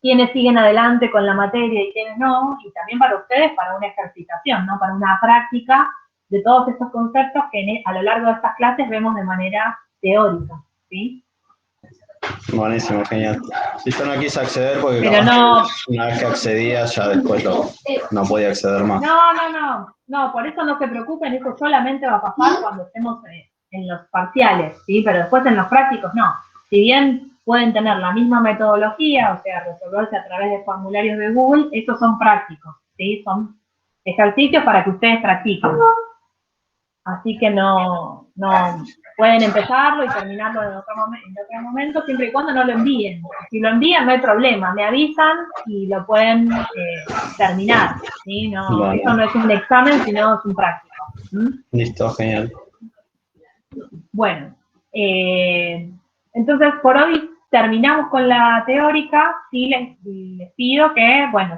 quiénes siguen adelante con la materia y quiénes no, y también para ustedes para una ejercitación, ¿no? Para una práctica de todos estos conceptos que a lo largo de estas clases vemos de manera teórica, ¿sí? Buenísimo, genial. Si yo no quise acceder porque Pero una vez que accedía ya después no podía acceder más. No, por eso no se preocupen, eso solamente va a pasar cuando estemos en los parciales, ¿sí? Pero después en los prácticos no. Si bien pueden tener la misma metodología, o sea, resolverse a través de formularios de Google, estos son prácticos, ¿sí? Son ejercicios para que ustedes practiquen. Así que no pueden empezarlo y terminarlo en otro momento, siempre y cuando no lo envíen. Si lo envían no hay problema, me avisan y lo pueden terminar, ¿sí? No, Vale. Esto no es un examen, sino es un práctico. Listo, genial. Bueno, entonces por hoy terminamos con la teórica, sí les pido que, bueno,